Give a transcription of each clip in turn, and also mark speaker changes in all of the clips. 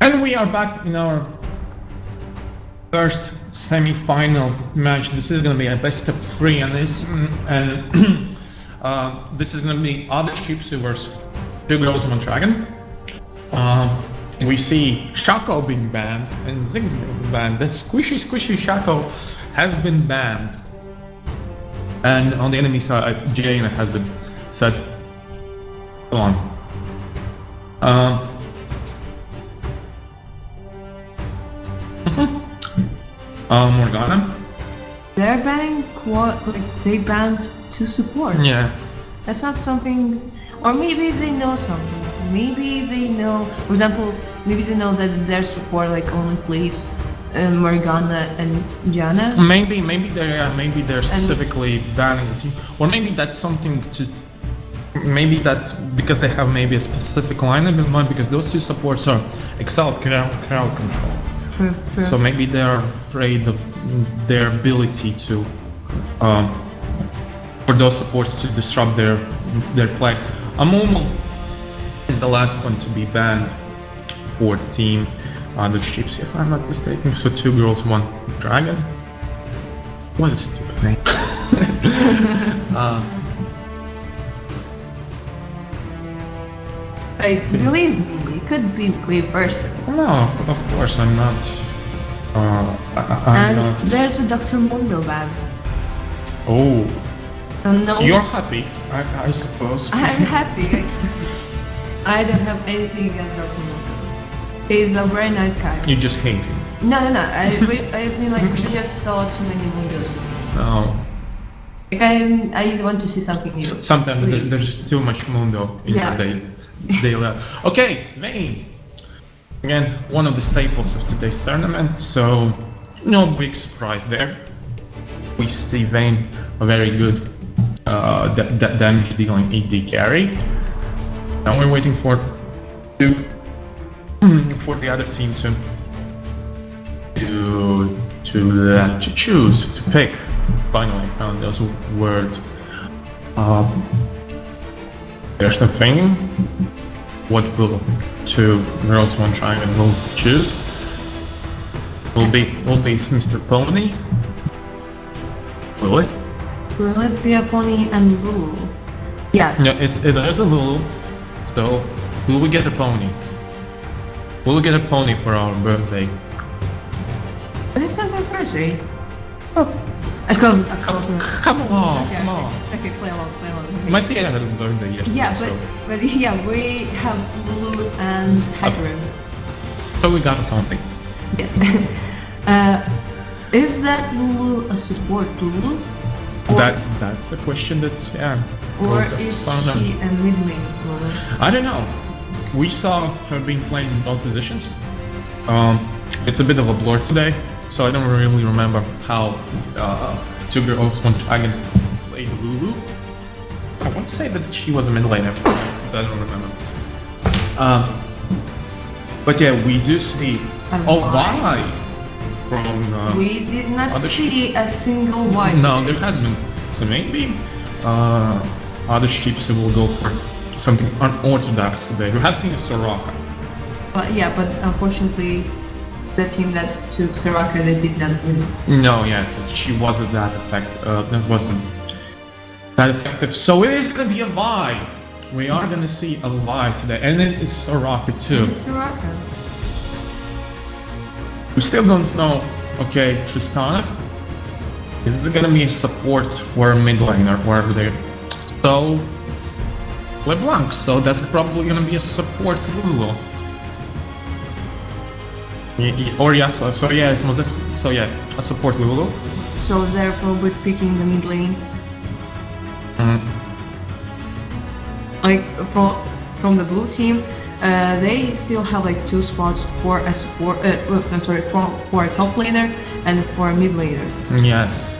Speaker 1: And we are back in our first semi-final match. This is going to be a best of 3, and this is going to be adazu versus 2girls1targon. We see Shaco being banned and Ziggs being banned. The squishy Shaco has been banned, and on the enemy side, Jaina has been said. Go on. Morgana.
Speaker 2: They're banning they banned 2 support.
Speaker 1: Yeah.
Speaker 2: That's not something, or maybe they know something. Maybe they know, for example, maybe they know that their support only plays Morgana and Jana.
Speaker 1: Maybe they're specifically banning the team, or maybe that's something to. Maybe that's because they have maybe a specific lineup in mind, because those 2 supports are excelled crowd control.
Speaker 2: True.
Speaker 1: So maybe they are afraid of their ability to, for those supports to disrupt their play. Amumu is the last one to be banned for team the Cipsi, if I'm not mistaken. So 2girls1targon. What a stupid name.
Speaker 2: Believe me, it could be reversed.
Speaker 1: No, of course I'm not. I'm not.
Speaker 2: There's a Dr. Mundo ban.
Speaker 1: Oh.
Speaker 2: So no.
Speaker 1: You're happy, I suppose.
Speaker 2: I'm happy. I don't have anything against Dr. Mundo. He's a very nice guy.
Speaker 1: You just hate him.
Speaker 2: No. I mean, we just saw too many Mundos.
Speaker 1: No.
Speaker 2: I want to see something new.
Speaker 1: Sometimes there's just too much Mundo in your day. Okay, Vayne. Again, one of the staples of today's tournament, so no big surprise there. We see Vayne a very good damage dealing AD carry. Now we're waiting for the other team to choose, to pick. Finally, I found those words. There's the thing. What will 2girls1targon will choose? Will be Mr. Pony? Will it?
Speaker 2: Will it be a Pony and Lulu? Yes.
Speaker 1: Yeah, it is a Lulu. So will we get a pony? Will we get a pony for our birthday?
Speaker 2: But it's not our birthday. Oh. Of course.
Speaker 1: Come on.
Speaker 2: Okay, play along.
Speaker 1: My thing had a birthday yesterday.
Speaker 2: Yeah, but we have Lulu and Hagrid.
Speaker 1: So we got a pony.
Speaker 2: Yeah. Is that Lulu a support Lulu?
Speaker 1: That's the question that's
Speaker 2: Or is she a mid lane Lulu?
Speaker 1: I don't know. We saw her being played in both positions. It's a bit of a blur today, so I don't really remember how 2girls1targon played Lulu. I want to say that she was a mid laner, but I don't remember. But yeah, we do see a Vi from.
Speaker 2: We did not see a single Y.
Speaker 1: No, there has been. So maybe other Cipsi will go for something unorthodox today. We have seen a Soraka.
Speaker 2: But unfortunately, the team that took Soraka, they did not win.
Speaker 1: No, she wasn't that effective. That wasn't that effective. So it is going to be a Vi. We are going to see a Vi today, and then it's Soraka too.
Speaker 2: It's Soraka.
Speaker 1: We still don't know. Okay, Tristana. Is it going to be a support or a mid laner, wherever they? So LeBlanc. So that's probably going to be a support Lulu. Or Yasuo. So yeah, it's most definitely. So yeah, a support Lulu.
Speaker 2: So they're probably picking the mid lane. From the blue team, they still have 2 spots for a support. For a top laner and for a mid laner.
Speaker 1: Yes.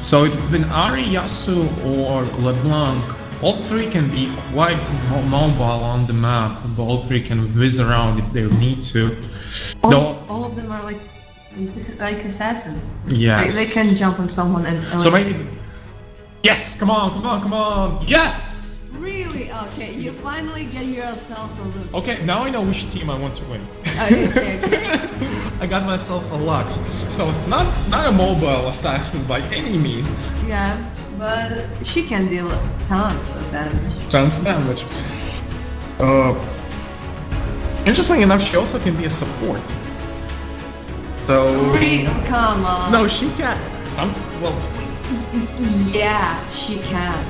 Speaker 1: So it's been Ari, Yasuo, or LeBlanc. All 3 can be quite mobile on the map. All 3 can whiz around if they need to.
Speaker 2: All of them are like assassins.
Speaker 1: Yes.
Speaker 2: They can jump on someone and.
Speaker 1: So maybe. Yes! Come on! Yes!
Speaker 2: Really? Okay, you finally get yourself a look.
Speaker 1: Okay, now I know which team I want to win.
Speaker 2: Okay.
Speaker 1: I got myself a Lux. So not a mobile assassin by any means.
Speaker 2: Yeah, but she can deal tons of damage.
Speaker 1: Tons damage. Interesting enough, she also can be a support. So
Speaker 2: Come on.
Speaker 1: no, she can. Well,
Speaker 2: Yeah, she can.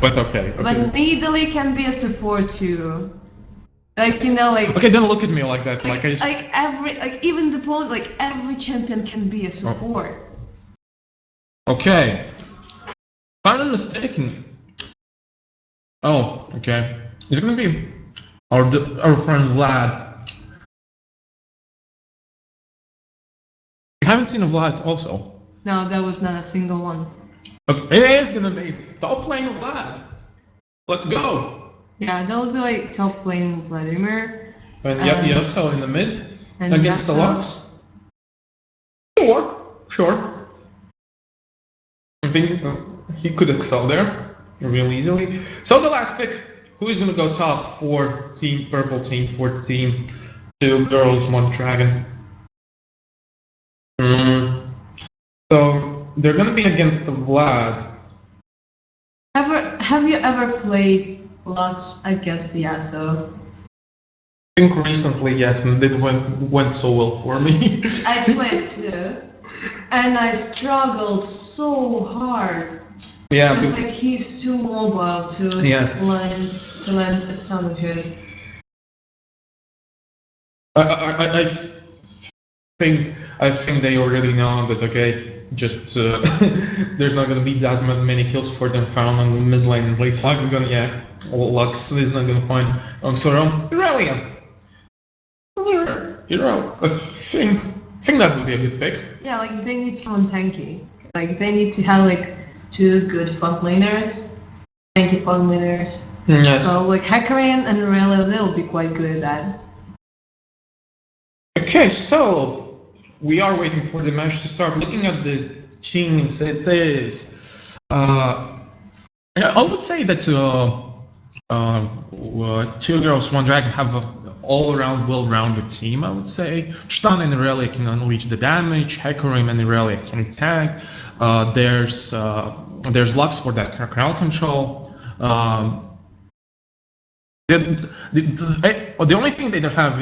Speaker 1: but okay.
Speaker 2: But Nidalee can be a support too. Like, you know, like
Speaker 1: Okay, don't look at me like that. Like
Speaker 2: even the point, like every champion can be a support.
Speaker 1: Okay. If I'm not mistaken. Oh, okay. It's gonna be our friend Vlad. I haven't seen a Vlad also.
Speaker 2: No, that was not a single one.
Speaker 1: Okay, it is gonna be top lane Vlad. Let's go.
Speaker 2: Yeah, that would be like top lane Vladimir.
Speaker 1: And Yasuo in the mid
Speaker 2: and
Speaker 1: against the
Speaker 2: Yasuo.
Speaker 1: Lux. Sure. I think he could excel there real easily. So the last pick, who is gonna go top for Team Purple Team, for Team 2girls1targon? So they're gonna be against the Vlad.
Speaker 2: Have you ever played Lux against Yasuo?
Speaker 1: I think recently, yes, and it went so well for me.
Speaker 2: I played too, and I struggled so hard.
Speaker 1: Yeah,
Speaker 2: It's like he's too mobile to land a stun hit.
Speaker 1: I think they already know that. Okay, just there's not gonna be that many kills for them found on the mid lane. At least Lux is gonna Lux is not gonna find Irelia. I think that would be a good pick.
Speaker 2: Yeah, like they need someone tanky. Like they need to have like two good front laners, tanky front laners.
Speaker 1: Yes.
Speaker 2: So like Hecarim and Irelia, they'll be quite good at that.
Speaker 1: Okay, so we are waiting for the match to start. Looking at the teams, it is. I would say that 2girls1targon have an all-around, well-rounded team. I would say Tristan and Irelia can unleash the damage. Hecarim and Irelia can attack. There's Lux for that crowd control. The only thing they don't have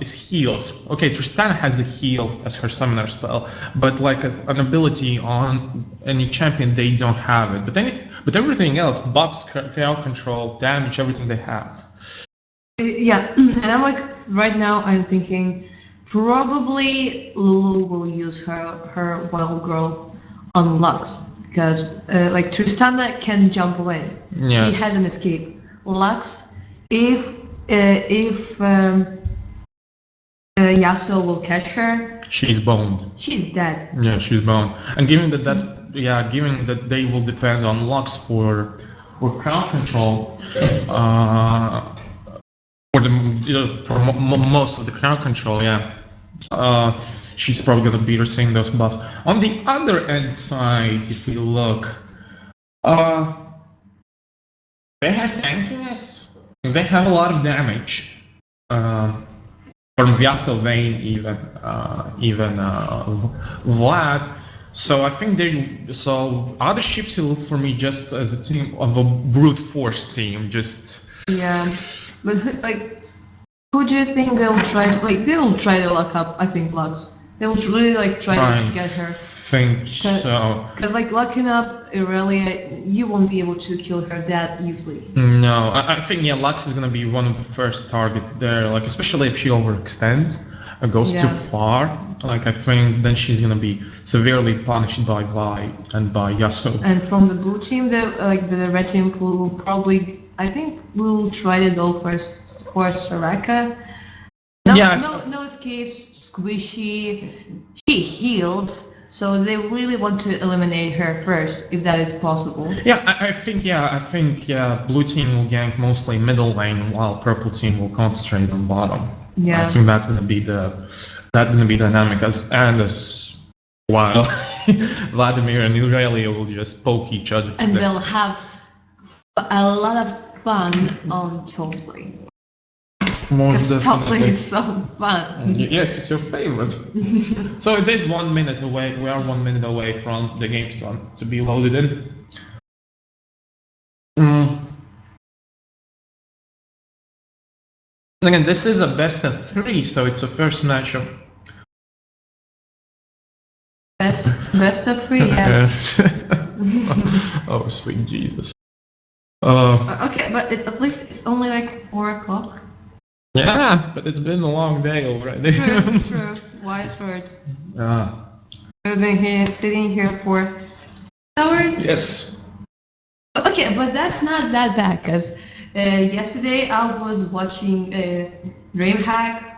Speaker 1: is heals. Okay, Tristana has a heal as her summoner spell, but like an ability on any champion, they don't have it. But everything else, buffs, crowd control, damage, everything they have.
Speaker 2: Yeah, and I'm like, right now I'm thinking probably Lulu will use her wild growth on Lux, because like Tristana can jump away.
Speaker 1: Yes.
Speaker 2: She has an escape. Lux, if Yasuo will catch her,
Speaker 1: she's boned.
Speaker 2: she's dead.
Speaker 1: Yeah, she's boned. And given that they will depend on Lux for crowd control, for most of the crowd control, she's probably gonna be receiving those buffs. On the other end side, if we look, they have tankiness. They have a lot of damage. From Yasuo, Vayne, even Vlad. So I think other ships look for me just as a team of a brute force team. Just
Speaker 2: but like, who do you think they'll try to They'll try to lock up. I think Lux. They will really like try to get her.
Speaker 1: Think so.
Speaker 2: Because like locking up Irelia, you won't be able to kill her that easily.
Speaker 1: No, I think Lux is gonna be one of the first targets there. Like especially if she overextends or goes too far. Like I think then she's gonna be severely punished by Vi and by Yasuo.
Speaker 2: And from the blue team, the red team will probably, I think, will try to go for Soraka. No escapes, squishy. She heals. So they really want to eliminate her first, if that is possible.
Speaker 1: I think blue team will gank mostly middle lane, while purple team will concentrate on bottom.
Speaker 2: Yeah,
Speaker 1: I think that's gonna be dynamic while Vladimir and Irelia will just poke each other.
Speaker 2: And they'll have a lot of fun on top lane.
Speaker 1: Most
Speaker 2: Because top lane
Speaker 1: definitely.
Speaker 2: is so fun.
Speaker 1: Yes, it's your favorite. So it is 1 minute away. We are 1 minute away from the game start to be loaded in. Again, this is a best of 3, so it's a first matchup.
Speaker 2: Best of 3, yeah.
Speaker 1: Oh, sweet Jesus.
Speaker 2: Okay, but at least it's only like 4 o'clock.
Speaker 1: Yeah, but it's been a long day already.
Speaker 2: True. Wise words. We've been here, sitting here for 6 hours.
Speaker 1: Yes.
Speaker 2: Okay, but that's not that bad, because yesterday I was watching DreamHack,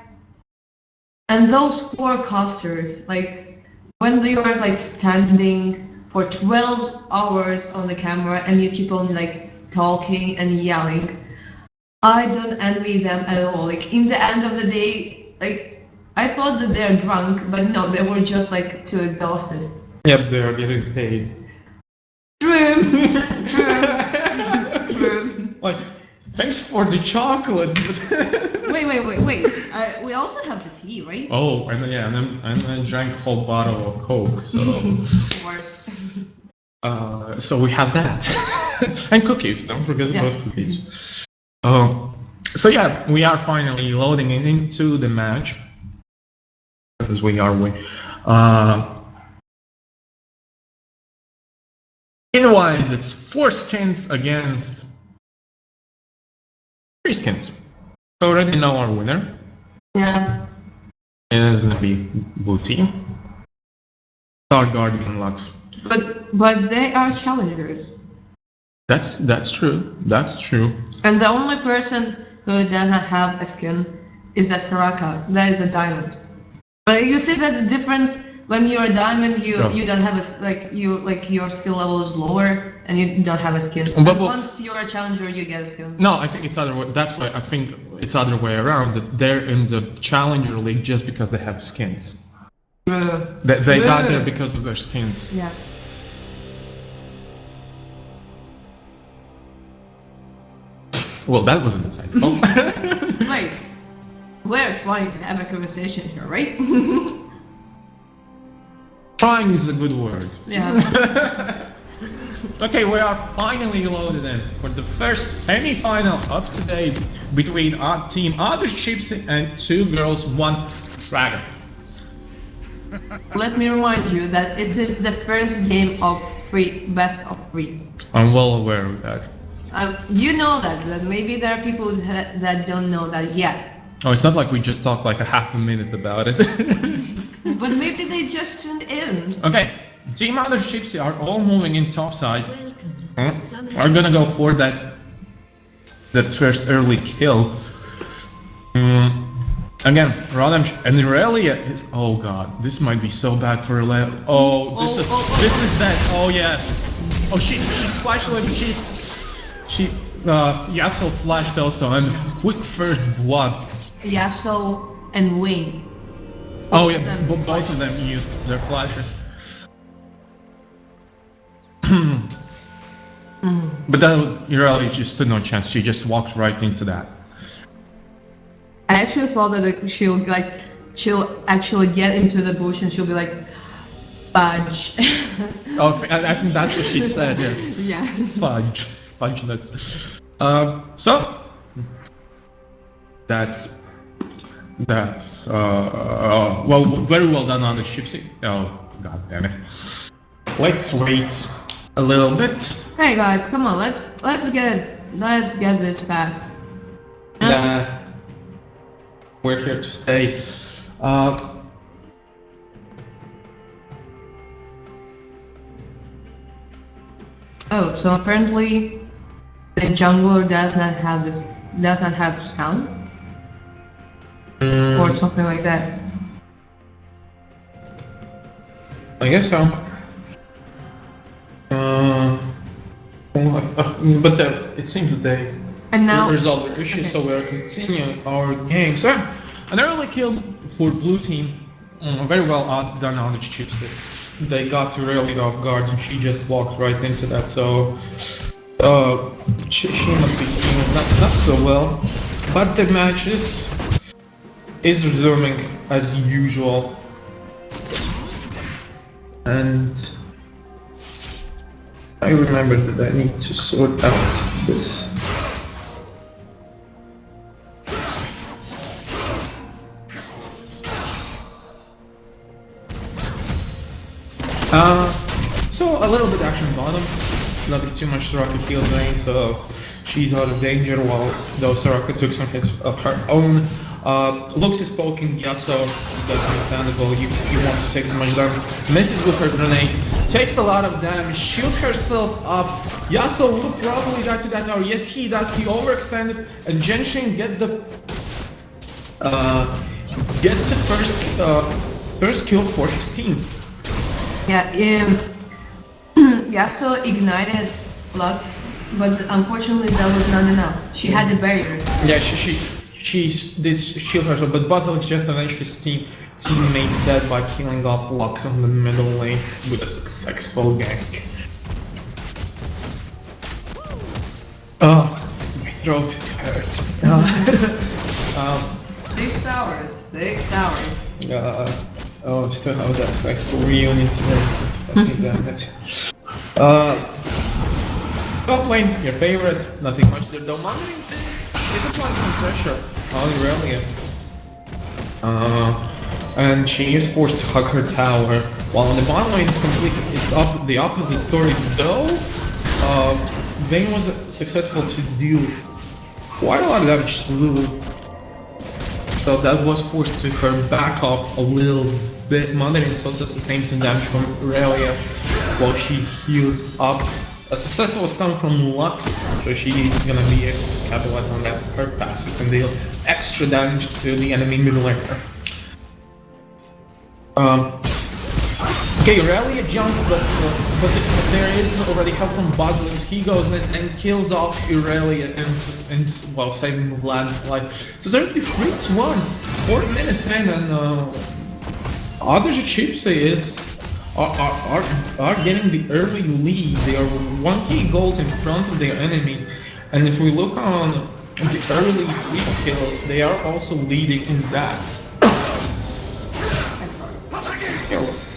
Speaker 2: and those forecasters, like, when they are like standing for 12 hours on the camera and you keep on like talking and yelling, I don't envy them at all. Like, in the end of the day, like, I thought that they're drunk, but no, they were just like too exhausted.
Speaker 1: Yep, they are getting paid.
Speaker 2: True.
Speaker 1: Like, thanks for the chocolate.
Speaker 2: Wait. We also have the tea, right?
Speaker 1: Oh, and yeah, and I drank a whole bottle of Coke, so so we have that. And cookies, don't forget about cookies. So yeah, we are finally loading into the match. Because we are skin-wise, it's 4 skins against 3 skins. So already know our winner.
Speaker 2: Yeah.
Speaker 1: And it's gonna be blue team. Star Guardian Lux.
Speaker 2: But they are challengers.
Speaker 1: That's true. That's true.
Speaker 2: And the only person who does not have a skin is a Soraka. That is a diamond. But you see that the difference when you're a diamond, you don't have your skill level is lower and you don't have a skin. But once you're a challenger, you get a skin.
Speaker 1: No, I think it's other way. That's why I think it's other way around. That they're in the challenger league just because they have skins.
Speaker 2: True.
Speaker 1: They got there because of their skins.
Speaker 2: Yeah.
Speaker 1: Well, that was insightful.
Speaker 2: Wait. We're trying to have a conversation here, right?
Speaker 1: Trying is a good word.
Speaker 2: Yeah.
Speaker 1: Okay, we are finally loaded in for the first semi-final of today between our team adazu and 2girls1targon.
Speaker 2: Let me remind you that it is the first game of best of 3.
Speaker 1: I'm well aware of that.
Speaker 2: You know that maybe there are people that don't know that yet.
Speaker 1: Oh, it's not like we just talked like a half a minute about it.
Speaker 2: But maybe they just tuned in.
Speaker 1: Okay, Team adazu are all moving in topside. Are gonna go for that first early kill. Again, Radam and Irelia is. Oh god, this might be so bad for Irelia. Oh, this is that. Oh yes. Oh, she flashed away, but she Yasuo flashed also, and quick first blood.
Speaker 2: Yasuo and Wayne.
Speaker 1: Oh yeah, both of them used their flashes. But that Irelia just stood no chance. She just walked right into that.
Speaker 2: I actually thought that she'll actually get into the bush and she'll be like, fudge.
Speaker 1: Oh, I think that's what she said. Yeah.
Speaker 2: Yeah.
Speaker 1: Fudge nuts. So that's well, very well done on the cipsi. Oh god damn it. Let's wait a little bit.
Speaker 2: Hey guys, come on, let's get this fast.
Speaker 1: We're here to stay.
Speaker 2: Oh, so apparently the jungler does not have sound or something like that.
Speaker 1: I guess so. But it seems that they resolved their issues, so we are continuing our game. So, an early kill for blue team. Very well done on the chips. They got too early off guard, and she just walked right into that. So, She must be feeling not so well, but the match is resuming as usual, and I remember that I need to sort out this. So a little bit action bottom, not too much Soraka heals Vayne, so she's out of danger, while though Soraka took some hits of her own. Lux is poking Yasuo, that's understandable, you want to take as much damage. Misses with her grenade, takes a lot of damage, shields herself up. Yasuo will probably die to that tower. Yes, he does, he overextended, and Genshin gets the first kill for his team.
Speaker 2: Yeah, Yasuo ignited Lux, but unfortunately that was not enough. She had a barrier.
Speaker 1: Yeah, she did shield herself, but Basilisk just avenged his teammates dead by killing off Lux on the middle lane with a successful gank. Oh, my throat hurts.
Speaker 2: 6 hours, 6 hours.
Speaker 1: Oh, still have that high school reunion today. Damn it. Top lane, your favorite. Nothing much there though. Mandarins is applying some pressure on Irelia. And she is forced to hug her tower. While on the bottom lane it's the opposite story though. Vayne was successful to deal quite a lot of damage to Lulu. So that was forced to her back off a little bit. Mandarins also sustains some damage from Irelia while she heals up. A successful stun from Lux, so she's gonna be able to capitalize on that. Her passive can deal extra damage to the enemy middle laner. Okay, Irelia jumps, but there is already help from Basilisk. He goes in and kills off Irelia and while saving Vlad's life. So 33-1, 4 minutes in, and adazu are getting the early lead. They are 1k gold in front of their enemy, and if we look on the early lead kills, they are also leading in that.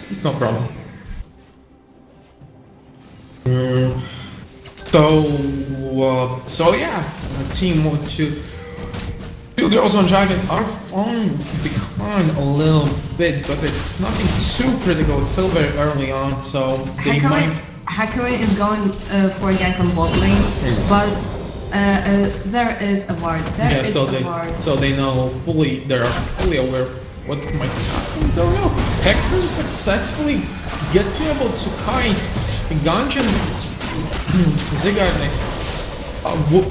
Speaker 1: It's no problem. So yeah, team 2girls1targon are falling behind a little bit, but it's nothing too critical. It's still very early on, so they might.
Speaker 2: Hackery is going for a gank on bot lane, but there is a ward.
Speaker 1: So they know fully. They are fully aware. What might happen? Don't know. Hector successfully gets able to kite Ganjan Ziggurat. We're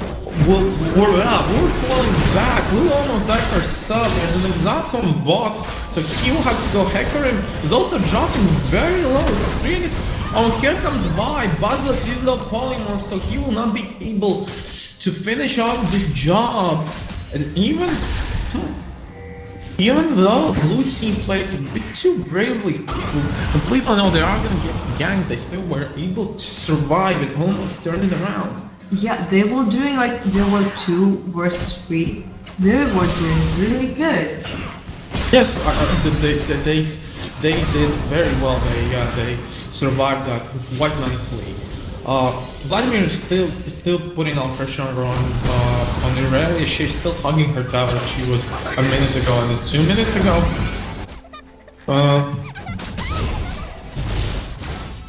Speaker 1: falling back. We'll almost die for sub. There's an exhaust on bots, so he will have to go. Hecarim is also dropping very low. It's 3. Oh, here comes Vi. Basilisk is no polymorph, so he will not be able to finish off the job. And even though blue team played a bit too bravely, completely know they are gonna get ganked, they still were able to survive and almost turn it around.
Speaker 2: Yeah, they were doing like there were 2 versus 3. They were doing really good.
Speaker 1: Yes, they did very well. They survived that quite nicely. Vladimir is still putting on pressure on Irelia. She's still hugging her tower. She was a minute ago and 2 minutes ago.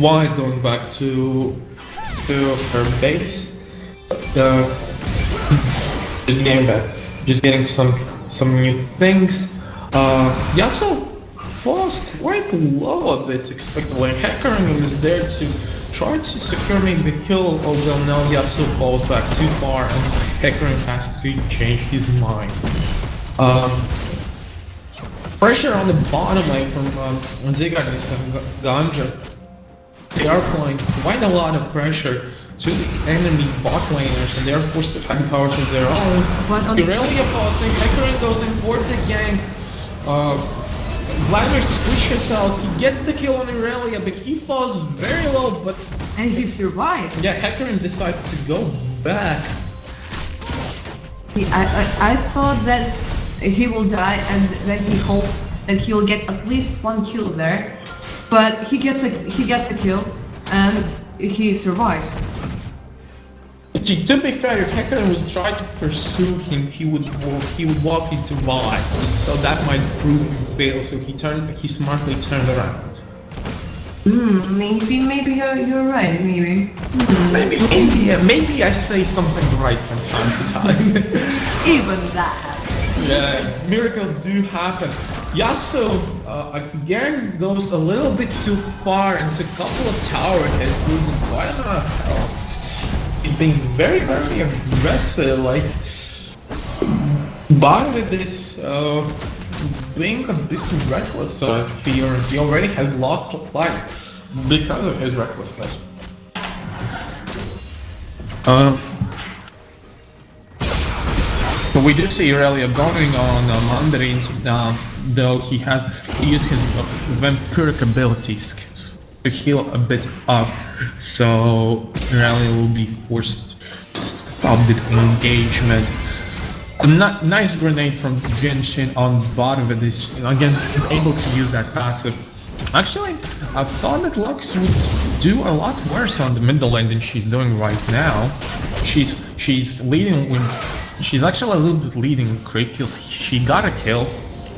Speaker 1: Y is going back to her base. Just getting some new things. Yasuo falls quite low a bit expectedly. Hecarim is there to try to secure maybe the kill, although now Yasuo falls back too far and Hecarim has to change his mind. Pressure on the bottom lane from Ziggurat and Ganja. They are applying quite a lot of pressure to the enemy bot laners, and they are forced to find powers of their own. Irelia falls in, Hecarim goes in for the gank. Vladimir squished himself, he gets the kill on Irelia, but he falls very low, but...
Speaker 2: And he survives.
Speaker 1: Yeah, Hecarim decides to go back.
Speaker 2: I thought that he will die and then he hoped that he will get at least one kill there. But he gets a kill and he survives.
Speaker 1: To be fair, if Hecarim would try to pursue him, he would walk into Vi, so that might prove him fail. So he smartly turned around.
Speaker 2: Maybe you're right. Maybe.
Speaker 1: Maybe I say something right from time to time.
Speaker 2: Even that.
Speaker 1: Yeah, miracles do happen. Yasuo again goes a little bit too far into a couple of tower hits, losing quite a lot of health. He's being very, very aggressive, like, but with this, being a bit too reckless, I fear he already has lost life because of his recklessness. So we do see Irelia going on Mandarins, though he used his vampiric abilities to heal a bit up, so Irelia will be forced to stop the engagement. A nice grenade from Genshin on bottom of this, again, able to use that passive. Actually, I thought that Lux would do a lot worse on the middle lane than she's doing right now. She's leading with... She's actually a little bit leading with crit kills. She got a kill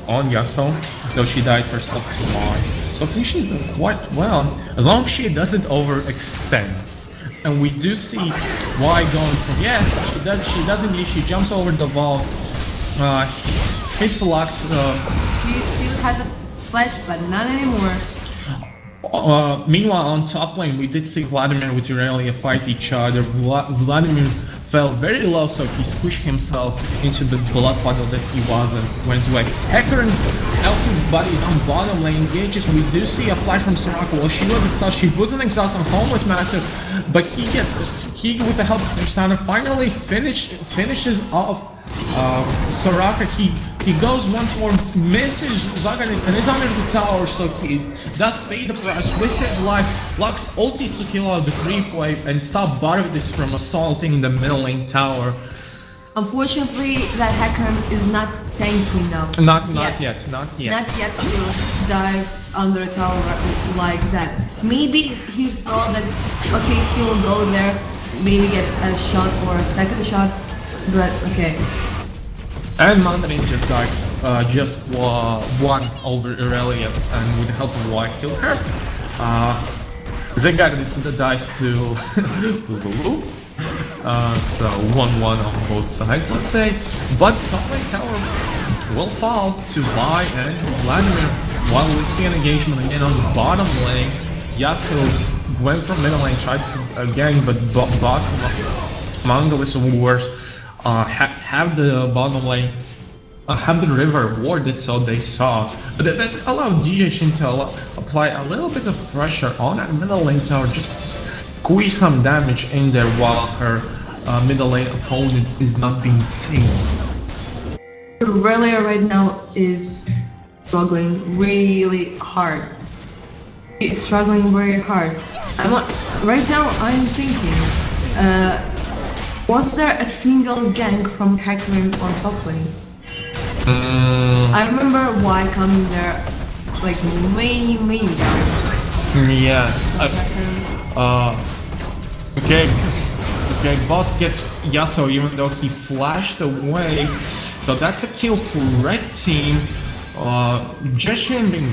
Speaker 1: on Yasuo, though she died herself to mine. So I think she's doing quite well, as long as she doesn't overextend. And we do see why going from... Yeah, she doesn't need... She jumps over the wall, hits Lux.
Speaker 2: She still has a flash, but not anymore.
Speaker 1: Meanwhile, on top lane, we did see Vladimir with Irelia fight each other. Vladimir fell very low, so he squished himself into the blood puddle that he went away. Hecarim, Elsie's buddy on bottom lane engages. We do see a flash from Soraka. Well, she was exhausted. She wasn't exhausted on Homeless Master, but he with the help of Tristana finally finishes off Soraka. He goes once more, misses Zaganis, and is under the tower, so he does pay the price with his life. Lux ultis to kill out the creep wave and stop Barbatus from assaulting the middle lane tower.
Speaker 2: Unfortunately, that Hecarim is not tanky now.
Speaker 1: Not yet.
Speaker 2: Not yet to dive under a tower like that. Maybe he thought that, okay, he will go there, maybe get a shot or a second shot, but okay.
Speaker 1: And Mandarin just died, just one over Irelia, and with the help of Y killed her. Zengarde dies to Lulu. So 1-1 on both sides, let's say. But top lane tower will fall to Vi and Vladimir. While we see an engagement again on the bottom lane, Yasuo went from middle lane, tried to again, but bottom Mongolis Wars have the bottom lane, have the river warded, so they saw. But that's allowed DJ Shin to apply a little bit of pressure on that middle lane tower, just to squeeze some damage in there while her middle lane opponent is not being seen.
Speaker 2: Irelia right now is struggling really hard. He's struggling very hard. Right now I'm thinking, was there a single gank from Hecarim on top lane? I remember Y coming there like many times.
Speaker 1: Yeah. Okay, bot gets Yasuo even though he flashed away. So that's a kill for red team. Jeshin being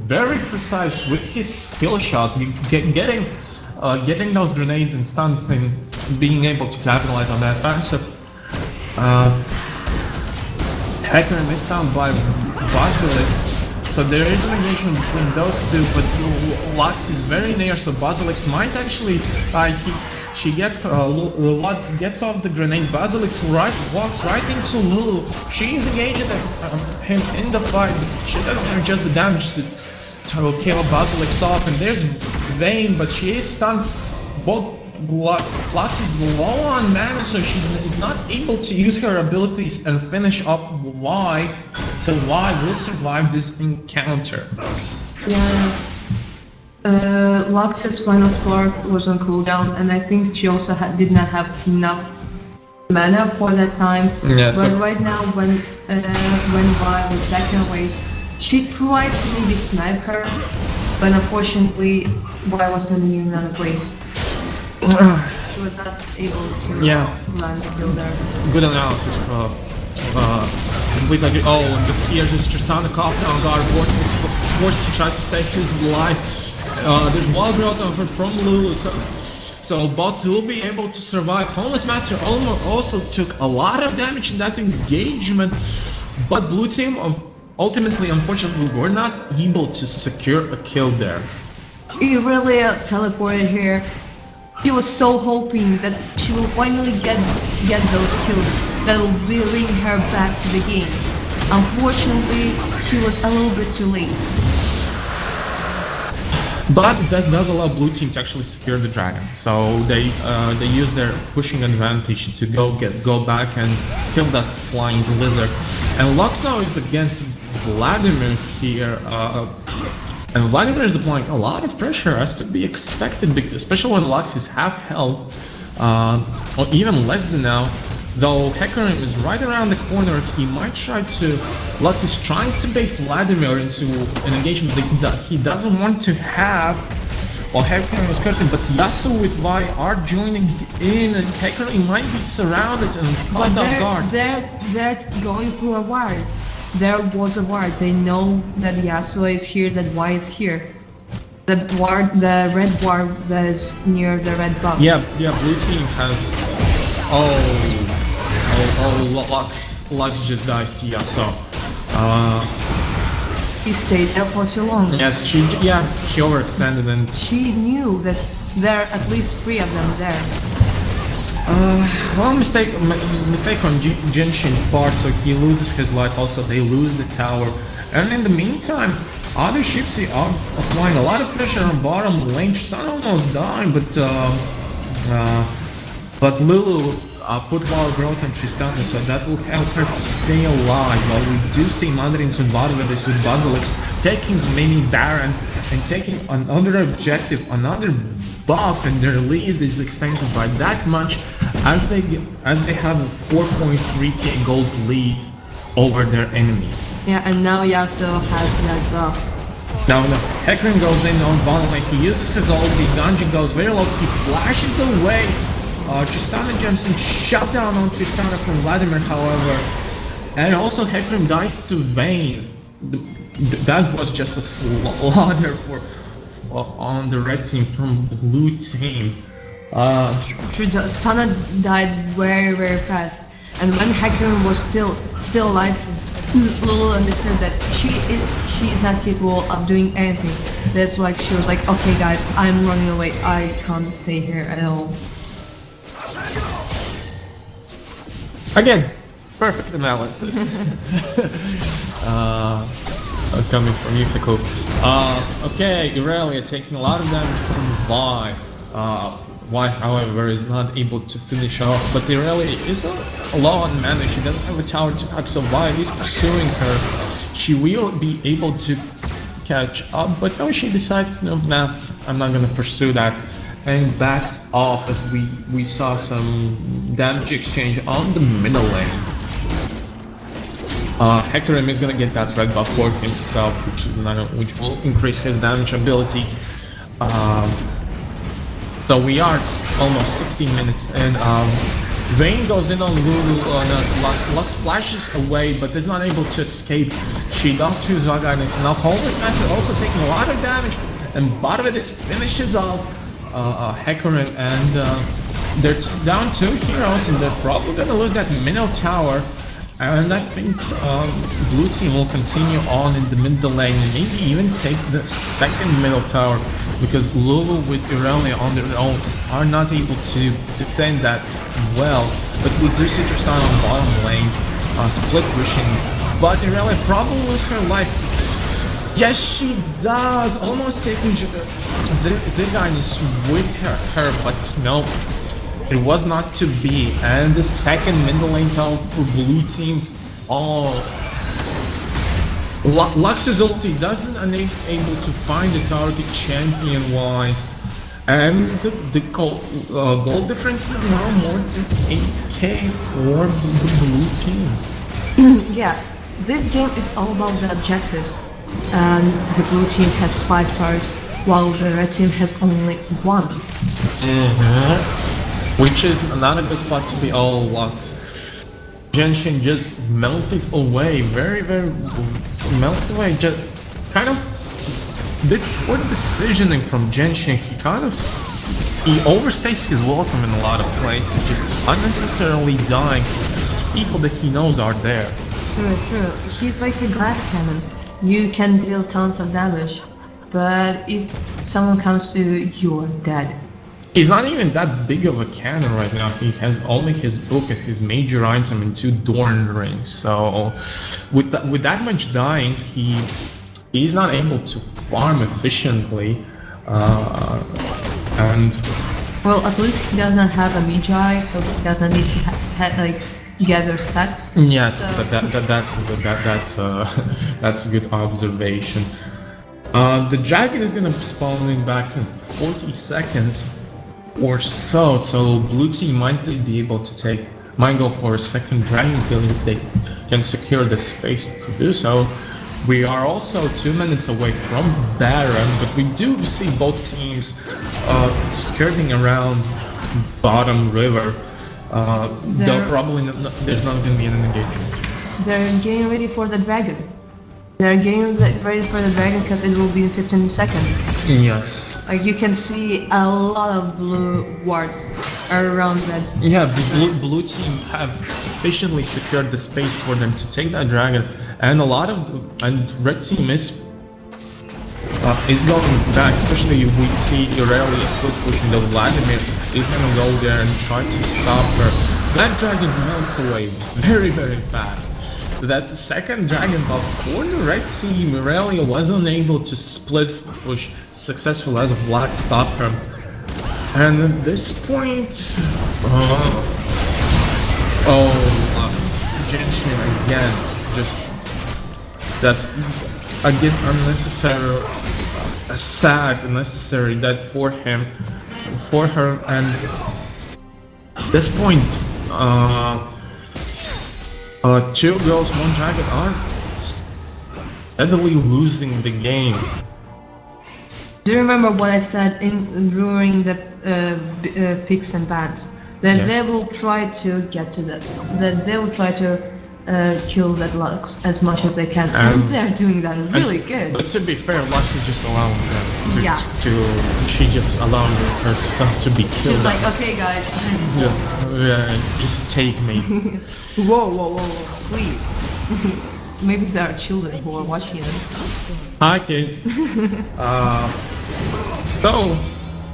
Speaker 1: very precise with his skill shots, getting those grenades and stuns and being able to capitalize on that faster. Hecarim is found by Basilisk, so there is an engagement between those two, but Lux is very near, so Basilisk might actually, she gets Lux gets off the grenade, Basilisk walks right into Lulu. She's engaging him in the fight, but she doesn't have just the damage to kill Basilisk off, and there's Vayne, but she is stunned. Both Lux is low on mana, so she is not able to use her abilities and finish up Y. So Y will survive this encounter.
Speaker 2: Yes. Lux's final spark was on cooldown, and I think she also did not have enough mana for that time.
Speaker 1: Yeah,
Speaker 2: but right now, when Vi was backing away, she tried to maybe snipe her, but unfortunately, Vi was not in another place. She was not able to land the kill there.
Speaker 1: Good analysis. Complete like and the Pierce is just on the coffin on guard, forced to try to save his life. There's wild growth from Lulu, so bots will be able to survive. Homeless Master also took a lot of damage in that engagement, but blue team ultimately, unfortunately, were not able to secure a kill there.
Speaker 2: He really teleported here. She was so hoping that she will finally get those kills that will bring her back to the game. Unfortunately, she was a little bit too late.
Speaker 1: But that does allow blue team to actually secure the dragon. So they use their pushing advantage to go back and kill that flying lizard. And Lux now is against Vladimir here. And Vladimir is applying a lot of pressure, as to be expected, especially when Lux is half health, or even less than now. Though Hecarim is right around the corner, he might try to... Lux is trying to bait Vladimir into an engagement that he doesn't want to have. While Hecarim is curtain, but Yasuo with Vi are joining in, and Hecarim might be surrounded and caught off guard.
Speaker 2: They're going through a ward. There was a ward. They know that Yasuo is here, that Vi is here. The red ward that is near the red buff.
Speaker 1: Yeah, blue team has... Lux just dies to Yasuo.
Speaker 2: She stayed there for too long.
Speaker 1: Yes, she overextended and...
Speaker 2: She knew that there are at least 3 of them there.
Speaker 1: Well, mistake on Jinshin's part, so he loses his life, also they lose the tower. And in the meantime, other Cipsi are applying a lot of pressure on bottom lane. She's not almost dying, but Lulu put wild growth on Tristana, so that will help her to stay alive. While we do see Mandarins and Barbaris with Basilisk taking the mini Baron and taking another objective, another buff, and their lead is extended by that much as they have a 4.3k gold lead over their enemies.
Speaker 2: Yeah, and now Yasuo has that buff.
Speaker 1: Now Hecarim goes in on bottom lane, he uses his ulti, Ganji goes very low, he flashes away. Tristana jumps and shut down on Tristana from Vladimir, however. And also Hecarim dies to Vayne. That was just a slaughter on the red team from blue team.
Speaker 2: Tristana died very, very fast. And when Hecarim was still alive, Lulu understood that she is not capable of doing anything. That's why she was like, okay guys, I'm running away. I can't stay here at all.
Speaker 1: Again, perfect analysis. Coming from Yukiko. Okay, Irelia taking a lot of damage from Vi. Vi, however, is not able to finish off, but Irelia is low on mana. She doesn't have a tower to back, so Vi is pursuing her. She will be able to catch up, but no, she decides, no, nah, I'm not gonna pursue that, and backs off as we saw some damage exchange on the middle lane. Hecarim is gonna get that red buff for himself, which will increase his damage abilities. So we are almost 16 minutes in. Vayne goes in on Lulu, Lux flashes away, but is not able to escape. She does choose Zaga guidance. Now Homeless Master also taking a lot of damage, and bottom of this finishes off Hecarim, and they're down 2 heroes, and they're probably gonna lose that middle tower. And I think blue team will continue on in the middle lane and maybe even take the second middle tower, because Lulu with Irelia on their own are not able to defend that well. But we do see Tristana on bottom lane, split pushing, but Irelia probably lose her life. Yes, she does. Almost taking Zidane with her, but no, it was not to be. And the second middle lane tower for blue team falls. Lux's ulti doesn't able to find the target champion-wise. And the goal difference is now more than 8k for the blue team.
Speaker 2: Yeah, this game is all about the objectives. And the blue team has 5 stars, while the red team has only 1.
Speaker 1: Which is not a good spot to be all Lux. Genshin just melted away, very melted away, just kind of the poor decisioning from Genshin. He overstays his welcome in a lot of places, just unnecessarily dying to people that he knows are there.
Speaker 2: True. He's like a glass cannon. You can deal tons of damage, but if someone comes to you, you're dead.
Speaker 1: He's not even that big of a cannon right now. He has only his book as his major item and 2 Dorn rings. So with that much dying, he's not able to farm efficiently. And
Speaker 2: well, at least he doesn't have a Magi, so he doesn't need to like gather stats.
Speaker 1: Yes,
Speaker 2: so.
Speaker 1: that's a good observation. The dragon is gonna spawn in back in 40 seconds or so. So blue team might be able to might go for a second dragon kill if they can secure the space to do so. We are also 2 minutes away from Baron, but we do see both teams skirting around bottom river. Though probably there's not going to be an engagement.
Speaker 2: They're getting ready for the dragon. They're getting ready for the dragon because it will be in 15 seconds.
Speaker 1: Yes.
Speaker 2: Like you can see a lot of blue wards around red.
Speaker 1: Yeah, the blue team have efficiently secured the space for them to take that dragon, and red team is going back. Especially if we see Irelia still pushing the Vladimir is gonna go there and try to stop her. That dragon melts away very fast. That's the second dragon buff for the red team. Irelia wasn't able to split push successful as Vlad stopped her. And at this point, Genshin again, that's again unnecessary, sad, unnecessary death for her, and at this point, 2 girls, 1 dragon are steadily losing the game.
Speaker 2: Do you remember what I said during the picks and bans? That
Speaker 1: Yes.
Speaker 2: they will try to get to that they will try to kill that Lux as much as they can, and they're doing that really good.
Speaker 1: But to be fair, Lux is just allowing her
Speaker 2: Yeah.
Speaker 1: she just allowing herself to be killed.
Speaker 2: She's like, okay guys,
Speaker 1: just take me.
Speaker 2: whoa, please. Maybe there are children who are watching it.
Speaker 1: Hi kids. So,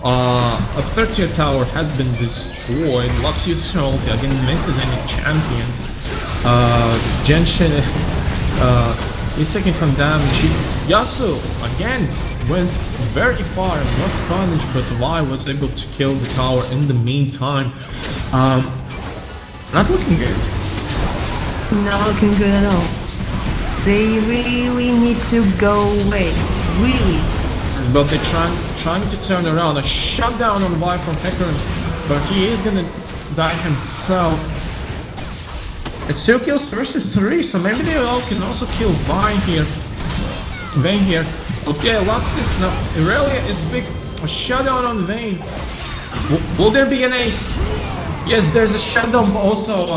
Speaker 1: a 30th tower has been destroyed. Lux used her ulti, again misses any champions. Genshin is taking some damage. Yasuo again went very far and was punished, but Vi was able to kill the tower in the meantime. Not looking good.
Speaker 2: Not looking good at all. They really need to go away. Really.
Speaker 1: But they're trying to turn around. A shutdown on Vi from Hecarim, but he is gonna die himself. It's 2 kills versus 3, so maybe they all can also kill Vi here. Vayne here. Okay, Lux is now. Irelia is big. A shutdown on Vayne. Will there be an ace? Yes, there's a shutdown also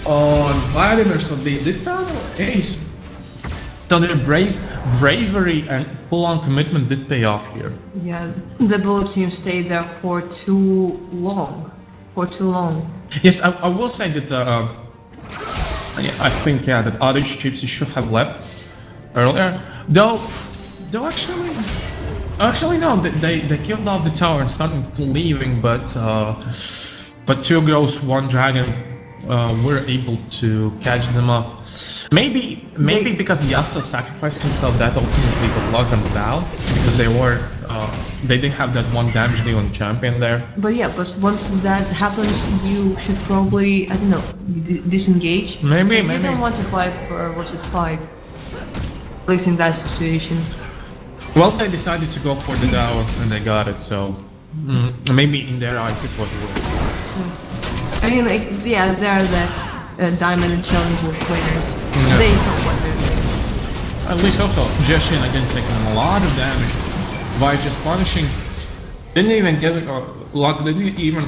Speaker 1: on Vladimir, so they found an ace. So their bravery and full-on commitment did pay off here.
Speaker 2: Yeah, the blue team stayed there for too long.
Speaker 1: Yes, I will say that I think that Adazu Cipsi should have left earlier. Though actually no, they killed off the tower and started leaving, but 2 girls, 1 dragon were able to catch them up. Maybe because Yasuo sacrificed himself that ultimately what lost them down, because they didn't have that one damage dealing champion there.
Speaker 2: But yeah, but once that happens, you should probably, I don't know, disengage.
Speaker 1: Maybe.
Speaker 2: You don't want to fight for versus 5. At least in that situation.
Speaker 1: Well, they decided to go for the tower and they got it, so maybe in their eyes it was worth.
Speaker 2: I mean, like, yeah, they're the diamond and challenger winners.
Speaker 1: Yeah.
Speaker 2: They know what they're doing.
Speaker 1: At least also, Jeshin again taking a lot of damage by just punishing. Didn't even get a lot, didn't even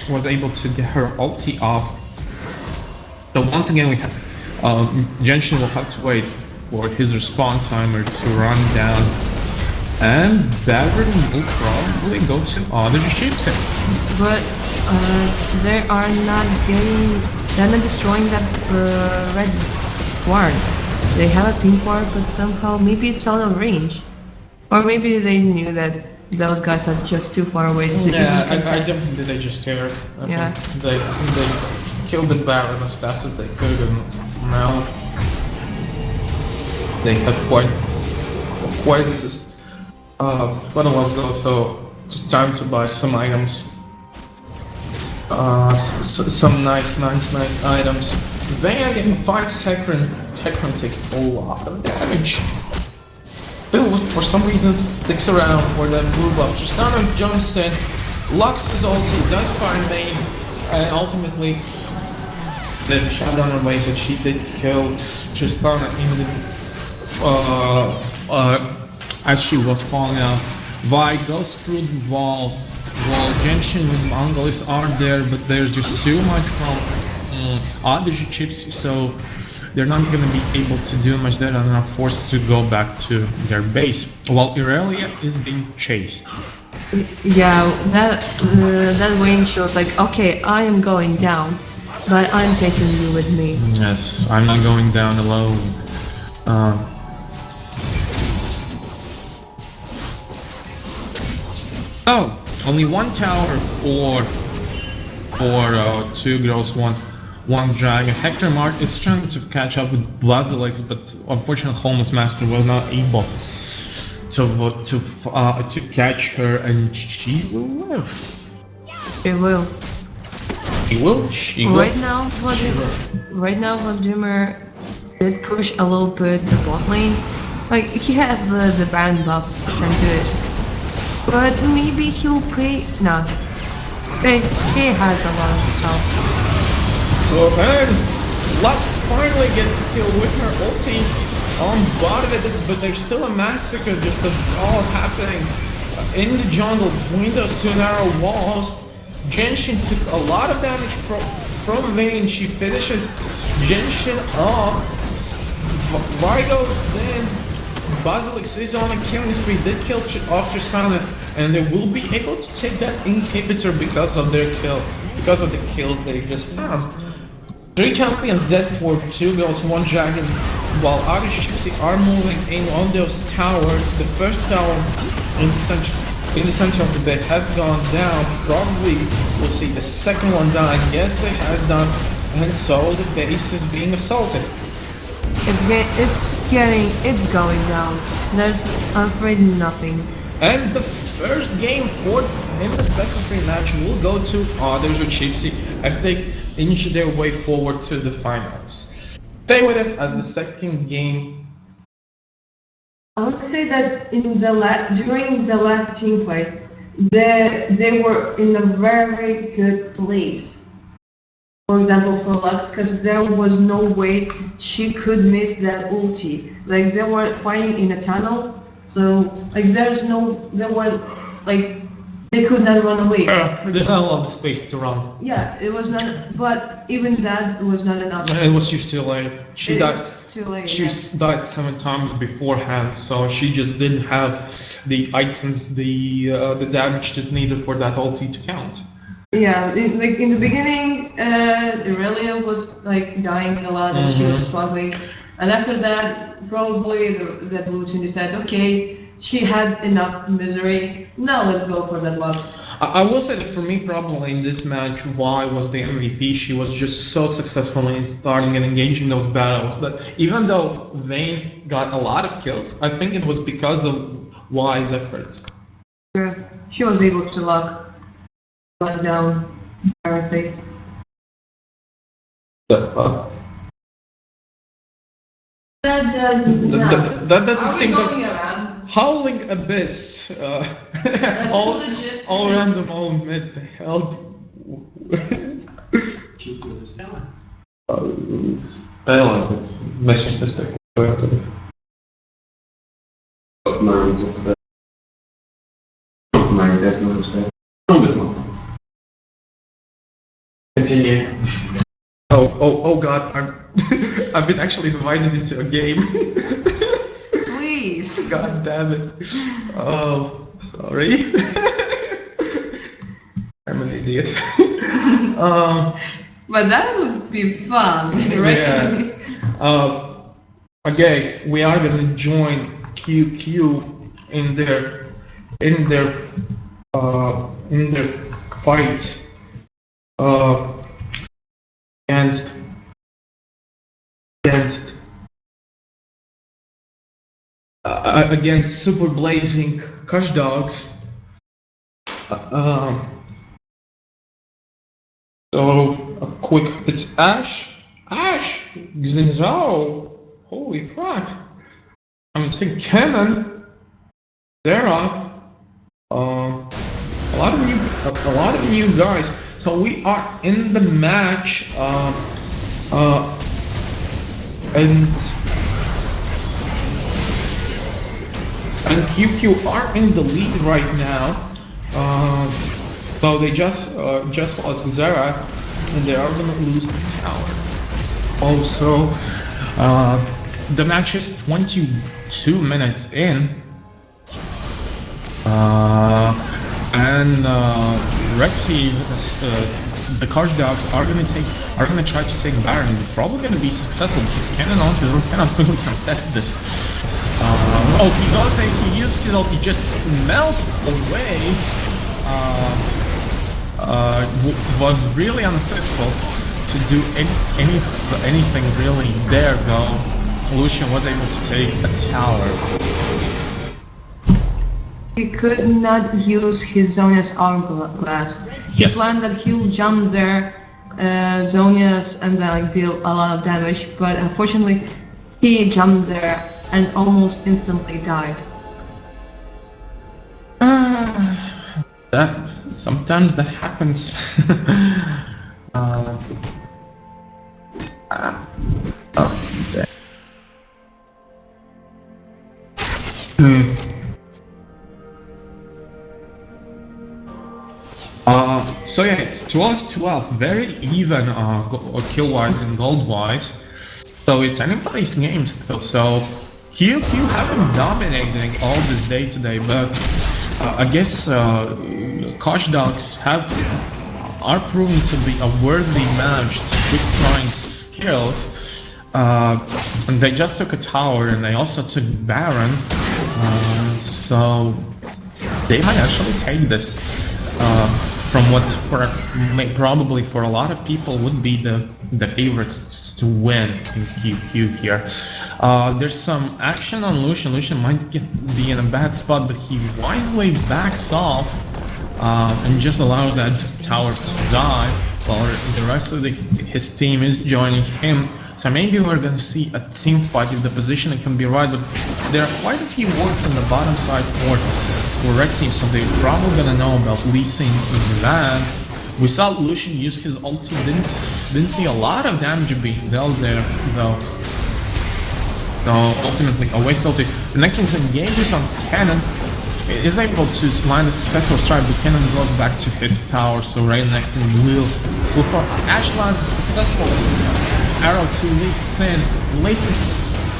Speaker 1: was able to get her ulti off. So once again we have, Genshin will have to wait for his respawn timer to run down. And Baron will probably go to other ships.
Speaker 2: But they are not getting, they're not destroying that red ward. They have a pink ward, but somehow maybe it's out of range. Or maybe they knew that those guys are just too far away to
Speaker 1: Yeah, I don't think that they just cared.
Speaker 2: Yeah.
Speaker 1: They killed the Baron as fast as they could, and now they have quite a lot of those, so it's time to buy some items. Some nice items. Vayne again fights Hecarim. Hecarim takes a lot of damage. Still, for some reason, sticks around for that blue buff. Tristana jumps in. Lux's ulti does find Vayne, and ultimately the shot on her way, but she did kill Tristana in the as she was falling out. Vi goes through the wall. Genshin and Mongols are there, but there's just too much from other chips, so they're not going to be able to do much there, and are forced to go back to their base, while Irelia is being chased.
Speaker 2: Yeah, that Vayne shows like, okay, I am going down, but I'm taking you with me.
Speaker 1: Yes, I'm not going down alone. Oh, only one tower for 2 girls, one dragon. Hector Mart is trying to catch up with Basilix, but unfortunately, Homeless Master was not able to catch her, and she will live.
Speaker 2: She will.
Speaker 1: She will.
Speaker 2: Right now, Vladimir did push a little bit the bot lane. Like, he has the Baron buff and do it. But maybe he'll pay. No. He has a lot of health.
Speaker 1: Oh man! Lux finally gets a kill with her ulti on bottom of this, but there's still a massacre just all happening in the jungle between those two narrow walls. Genshin took a lot of damage from Vayne. She finishes Genshin off. Vigo's then. Basilix is on a killing spree, did kill off Tristana, and they will be able to take that inhibitor because of their kill, because of the kills they just found. 3 champions dead for 2 girls, 1 dragon, while other ships are moving in on those towers. The first tower in the center of the base has gone down. Probably we'll see the second one dying. Yes, it has done, and so the base is being assaulted.
Speaker 2: It's going down. There's, I'm afraid, nothing.
Speaker 1: And the first game in the best of 3 match will go to others or Chipsy as they inch their way forward to the finals. Stay with us as the second game.
Speaker 2: I want to say that during the last team fight, they were in a very good place. For example, for Lux, because there was no way she could miss that ulti. Like, they were fighting in a tunnel, so like they could not run away.
Speaker 1: There's not a lot of space to run.
Speaker 2: Yeah, it was not, but even that was not enough.
Speaker 1: It was just too late. She died.
Speaker 2: Too late.
Speaker 1: She died 7 times beforehand, so she just didn't have the items, the damage that's needed for that ulti to count.
Speaker 2: Yeah, in the beginning, Irelia was like dying a lot and she was struggling, and after that, probably the blue team decided, okay, she had enough misery. Now let's go for deadlocks.
Speaker 1: I will say that for me, probably in this match, Vi was the MVP. She was just so successful in starting and engaging those battles. But even though Vayne got a lot of kills, I think it was because of Vi's efforts.
Speaker 2: Yeah, she was able to lock down everything. That doesn't.
Speaker 1: That doesn't seem
Speaker 2: going around?
Speaker 1: Howling Abyss. All random, all mid. Spell message system. Continue. Oh God! I've been actually divided into a game.
Speaker 2: Please.
Speaker 1: God damn it! Oh, sorry. I'm an idiot.
Speaker 2: But that would be fun, right?
Speaker 1: Yeah. Again, we are gonna join QQ in their fight against super blazing Kush dogs. So a quick, it's Ash, Xinzhao. Holy crap! I'm seeing Cannon, Zerath. A lot of new guys. So we are in the match, and QQ are in the lead right now. So they just lost Zerath, and they are gonna lose the tower. Also, the match is 22 minutes in. And Rexy, the Karsh dogs are gonna try to take Baron. They're probably gonna be successful because Cannon cannot really contest this. He used his ult, he just melts away. Was really unsuccessful to do anything really there though. Lucian was able to take a tower.
Speaker 2: He could not use his Zhonya's hourglass. He planned that he'll jump there, Zhonya's, and then like deal a lot of damage, but unfortunately he jumped there and almost instantly died.
Speaker 1: Sometimes that happens. So yeah, it's 12-12, very even kill-wise and gold-wise. So it's anybody's game still. So QQ have been dominating all this day today, but I guess Kosh dogs are proven to be a worthy match with trying skills. And they just took a tower and they also took Baron. So they might actually take this. From what probably for a lot of people would be the favorites to win in QQ here. There's some action on Lucian. Lucian might be in a bad spot, but he wisely backs off and just allows that tower to die while the rest of his team is joining him. So maybe we're gonna see a team fight if the positioning can be right, but there are quite a few wards on the bottom side for red team, so they're probably gonna know about leasing LAN. We saw Lucian use his ulti, didn't see a lot of damage being dealt there though. So ultimately a waste ulti. The next engages on Cannon, is able to land a successful strike, but Cannon goes back to his tower, so right next will for Ash lands a successful arrow to Lee Sin. Lee Sin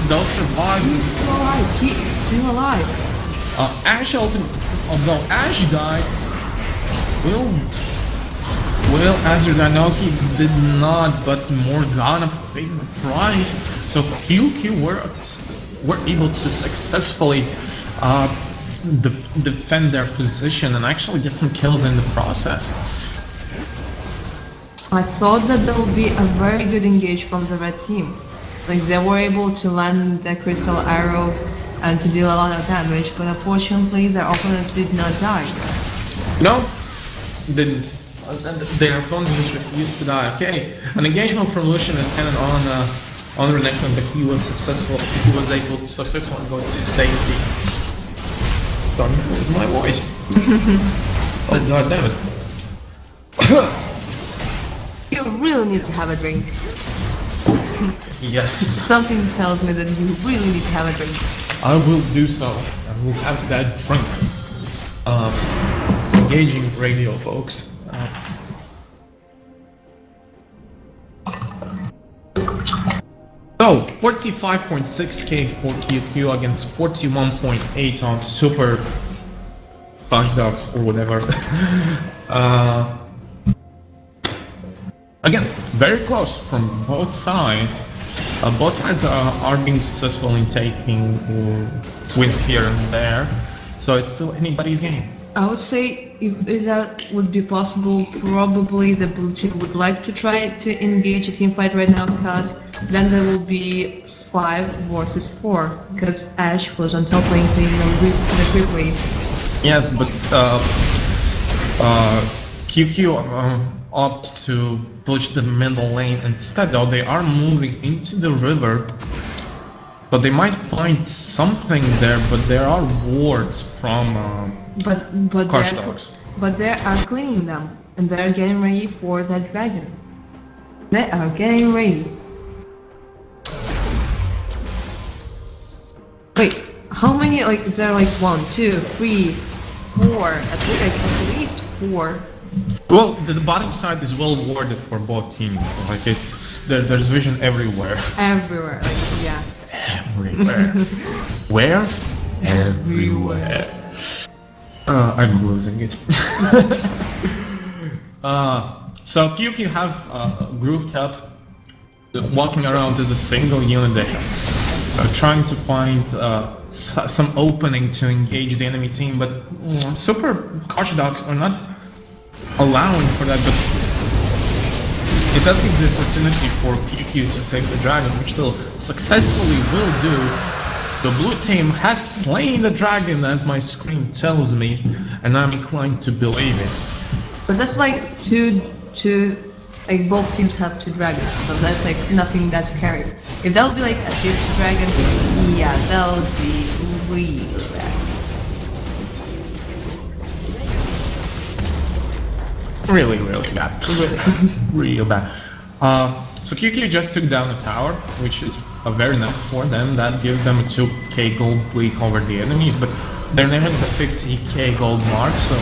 Speaker 1: does survive.
Speaker 2: He's still alive. He is still alive.
Speaker 1: Ash although Ash died, Will Azir no, he did not, but Morgana paid the price. So QQ were able to successfully defend their position and actually get some kills in the process.
Speaker 2: I thought that there would be a very good engage from the red team. Like they were able to land the crystal arrow and to deal a lot of damage, but unfortunately their opponents did not die.
Speaker 1: No, didn't. Their opponent just refused to die. Okay, an engagement from Lucian and Cannon on Renekton, but he was successful. He was able to successfully go to safety. Sorry, it's my voice. Oh god damn it.
Speaker 2: You really need to have a drink.
Speaker 1: Yes.
Speaker 2: Something tells me that you really need to have a drink.
Speaker 1: I will do so. I will have that drink. Engaging radio, folks. So, 45.6k for QQ against 41.8 on Super Watchdogs or whatever. Again, very close from both sides. Both sides are being successful in taking wins here and there, so it's still anybody's game.
Speaker 2: I would say if that would be possible, probably the blue team would like to try to engage a team fight right now, because then there will be 5 versus 4, because Ash was on top lane playing the quick wave.
Speaker 1: Yes, but QQ opt to push the middle lane instead, though they are moving into the river. So they might find something there, but there are wards from Watchdogs.
Speaker 2: But they are cleaning them, and they are getting ready for that dragon. They are getting ready. Wait, how many? Like there are like 1, 2, 3, 4. At least 4.
Speaker 1: Well, the bottom side is well warded for both teams. Like there's vision everywhere.
Speaker 2: Everywhere, like yeah.
Speaker 1: Everywhere. Where? Everywhere. I'm losing it. So QQ have grouped up, walking around as a single unit there, trying to find some opening to engage the enemy team, but Super Watchdogs are not allowing for that, but it does give the opportunity for QQ to take the dragon, which they'll successfully will do. The blue team has slain the dragon, as my screen tells me, and I'm inclined to believe it.
Speaker 2: But that's like two, like both teams have 2 dragons, so that's like nothing that's scary. If that would be like a 5th dragon, yeah, that would be really bad.
Speaker 1: Really, really bad. Real bad. So QQ just took down a tower, which is a very nice for them. That gives them a 2k gold leak over the enemies, but they're near the 50k gold mark, so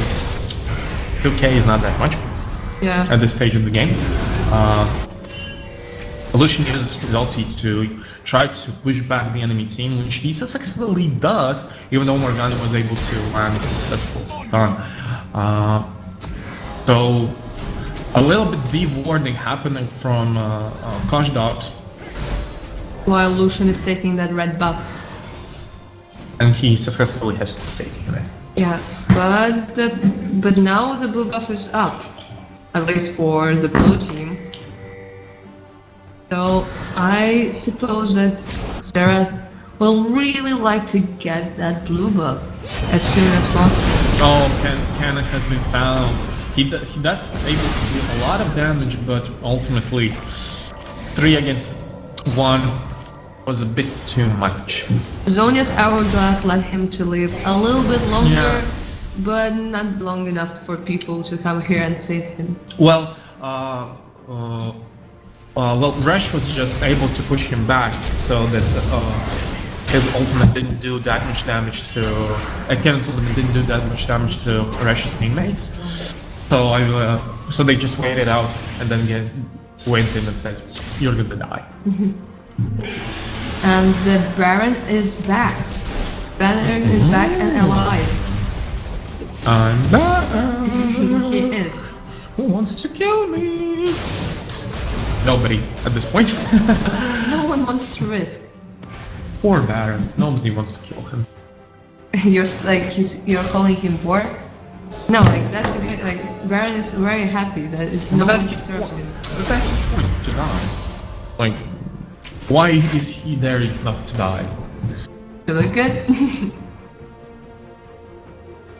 Speaker 1: 2k is not that much at this stage of the game. Lucian uses his ulti to try to push back the enemy team, which he successfully does, even though Morgana was able to land a successful stun. So, a little bit de-warding happening from Watchdogs.
Speaker 2: While Lucian is taking that red buff.
Speaker 1: And he successfully has to take it.
Speaker 2: Yeah, but now the blue buff is up. At least for the blue team. So, I suppose that Sarah will really like to get that blue buff as soon as possible.
Speaker 1: Oh, Cannon has been found. He that's able to do a lot of damage, but ultimately 3 against 1 was a bit too much.
Speaker 2: Zonia's hourglass let him to live a little bit longer, but not long enough for people to come here and save him.
Speaker 1: Well, Resh was just able to push him back so that his ultimate didn't do that much damage to... Cannon's ultimate didn't do that much damage to Resh's teammates. So they just waited out and then went in and said, "You're gonna die."
Speaker 2: And the Baron is back. Baron is back and alive.
Speaker 1: I'm back.
Speaker 2: He is.
Speaker 1: Who wants to kill me? Nobody at this point.
Speaker 2: No one wants to risk.
Speaker 1: Poor Baron. Nobody wants to kill him.
Speaker 2: you're calling him poor. No, like that's a bit, like Baron is very happy that no
Speaker 1: But
Speaker 2: one
Speaker 1: that's
Speaker 2: disturbs him.
Speaker 1: his point to die. Like, why is he there if not to die?
Speaker 2: You look good.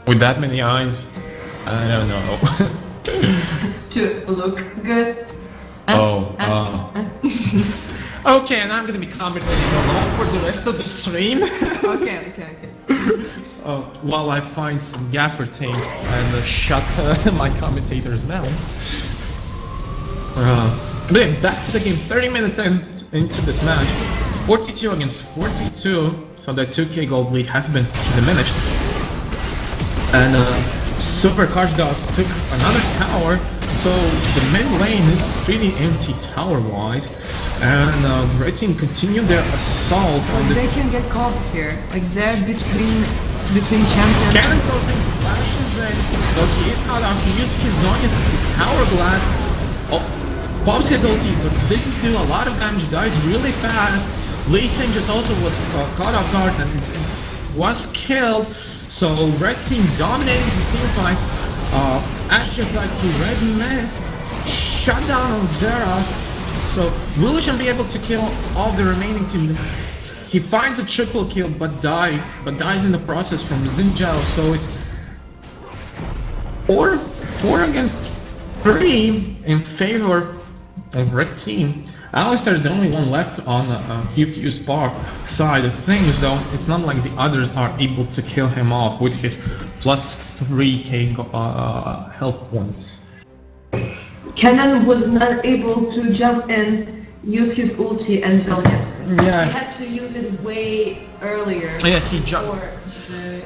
Speaker 1: With that many eyes, I don't know.
Speaker 2: To look good.
Speaker 1: Okay, and I'm gonna be commentating along for the rest of the stream.
Speaker 2: Okay.
Speaker 1: While I find some gaffer tape and shut my commentator's mouth. But yeah, back to the game. 30 minutes into this match, 42 against 42. So the 2k gold lead has been diminished. And Super Cars Dogs took another tower. So the main lane is pretty empty tower-wise. And the red team continued their assault on the...
Speaker 2: They can get caught here. Like they're between champions.
Speaker 1: Cannon goes in, flashes in, though he is caught out. He used his Zonia's hourglass. Pops his ulti, but didn't do a lot of damage, dies really fast. Lee Sin just also was caught off guard and was killed. So red team dominating the team fight. Ash just like he red mist, shut down Zera. So Will shouldn't be able to kill all the remaining team. He finds a triple kill but dies in the process from Xinjiao. So it's 4 against 3 in favor of red team. Alistair's the only one left on QQ's side of things, though. It's not like the others are able to kill him off with his plus 3k health points.
Speaker 2: Cannon was not able to jump in, use his ulti and Zonia's.
Speaker 1: Yeah.
Speaker 2: He had to use it way earlier.
Speaker 1: Yeah, he jumped.
Speaker 2: For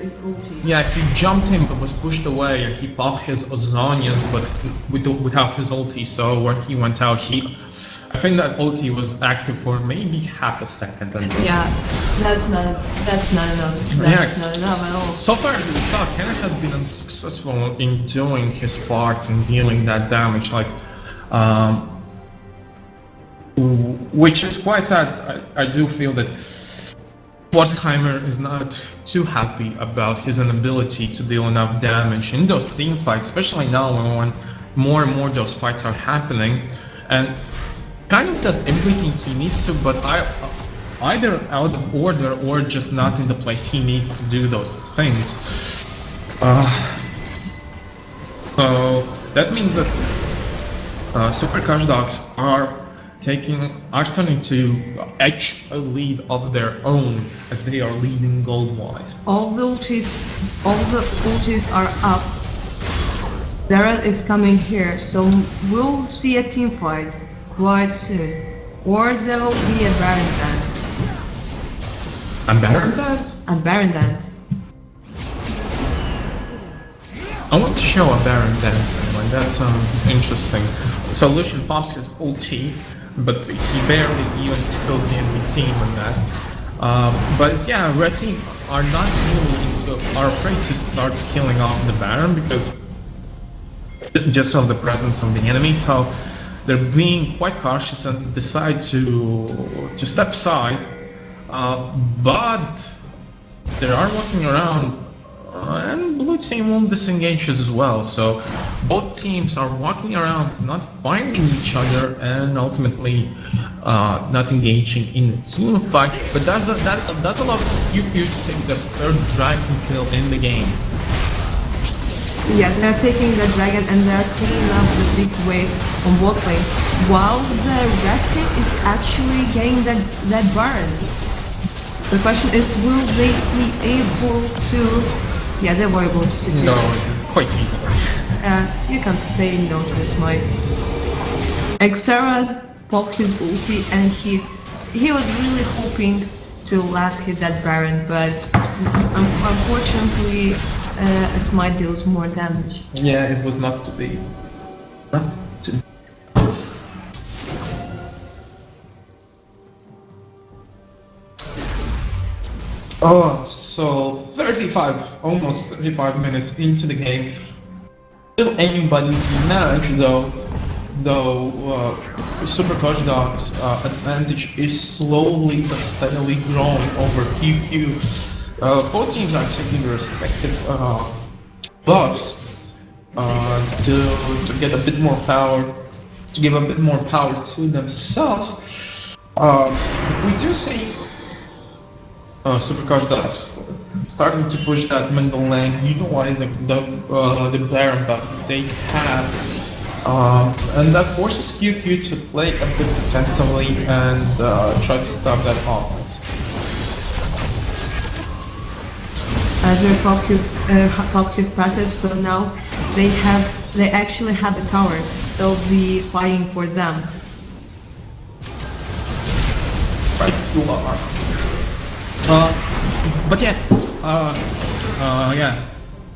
Speaker 2: the ulti.
Speaker 1: Yeah, he jumped him but was pushed away, and he popped his Zonia's but without his ulti. So when he went out, I think that ulti was active for maybe half a second.
Speaker 2: Yeah, that's not enough. That's not enough at all.
Speaker 1: So far, as we saw, Cannon has been unsuccessful in doing his part and dealing that damage, like, which is quite sad. I do feel that Schwarzheimer is not too happy about his inability to deal enough damage in those team fights, especially now when more and more those fights are happening, and kind of does everything he needs to, but either out of order or just not in the place he needs to do those things. So that means that Super Cars Dogs are starting to etch a lead of their own as they are leading gold-wise.
Speaker 2: All the ultis are up. Zera is coming here, so we'll see a team fight quite soon. Or there will be a Baron dance.
Speaker 1: A Baron dance?
Speaker 2: A Baron dance.
Speaker 1: I want to show a Baron dance, like that sounds interesting. So Lucian pops his ulti, but he barely even killed the enemy team on that. But yeah, red team are are afraid to start killing off the Baron because just of the presence of the enemy. So they're being quite cautious and decide to step aside, but they are walking around, and blue team won't disengage as well. So both teams are walking around, not finding each other, and ultimately not engaging in a team fight. But that does allow QQ to take the third dragon kill in the game.
Speaker 2: Yeah, they're taking the dragon and they're taking up the big wave on bot lane, while the red team is actually getting that Baron. The question is, will they be able to... Yeah, they were able to secure.
Speaker 1: No, quite easily.
Speaker 2: You can't say no to this, Mike. Xera popped his ulti and he was really hoping to last hit that Baron, but unfortunately a smite deals more damage.
Speaker 1: Yeah, it was not to be. Not to be. Oh, so almost 35 minutes into the game. Still anybody's match, though Super Coach Dog's advantage is slowly but steadily growing over QQ. Both teams are taking their respective buffs to get a bit more power, to give a bit more power to themselves. We do see Supercars Ducks starting to push that middle lane, utilizing the Baron buff they have, and that forces QQ to play a bit defensively and try to stop that offense.
Speaker 2: As their focus passes, so now they actually have a tower. They'll be fighting for them.
Speaker 1: Right, you are. But yeah,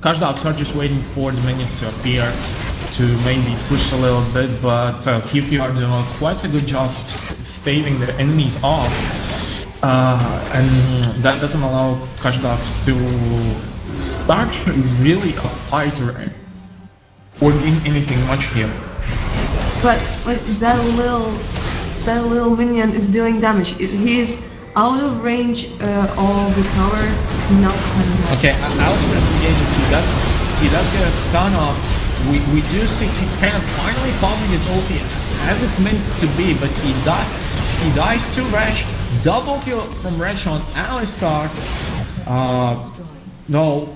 Speaker 1: Dogs are just waiting for the minions to appear to maybe push a little bit, but QQ are doing quite a good job of staving their enemies off, and that doesn't allow Dogs to start really a fight or doing anything much here.
Speaker 2: But that little minion is dealing damage. He's out of range of the tower, not coming.
Speaker 1: Okay, Alistair engages. He does get a stun off. We do see he kind of finally popping his ulti as it's meant to be, but he dies to Resh. Double kill from Resh on Alistar. No,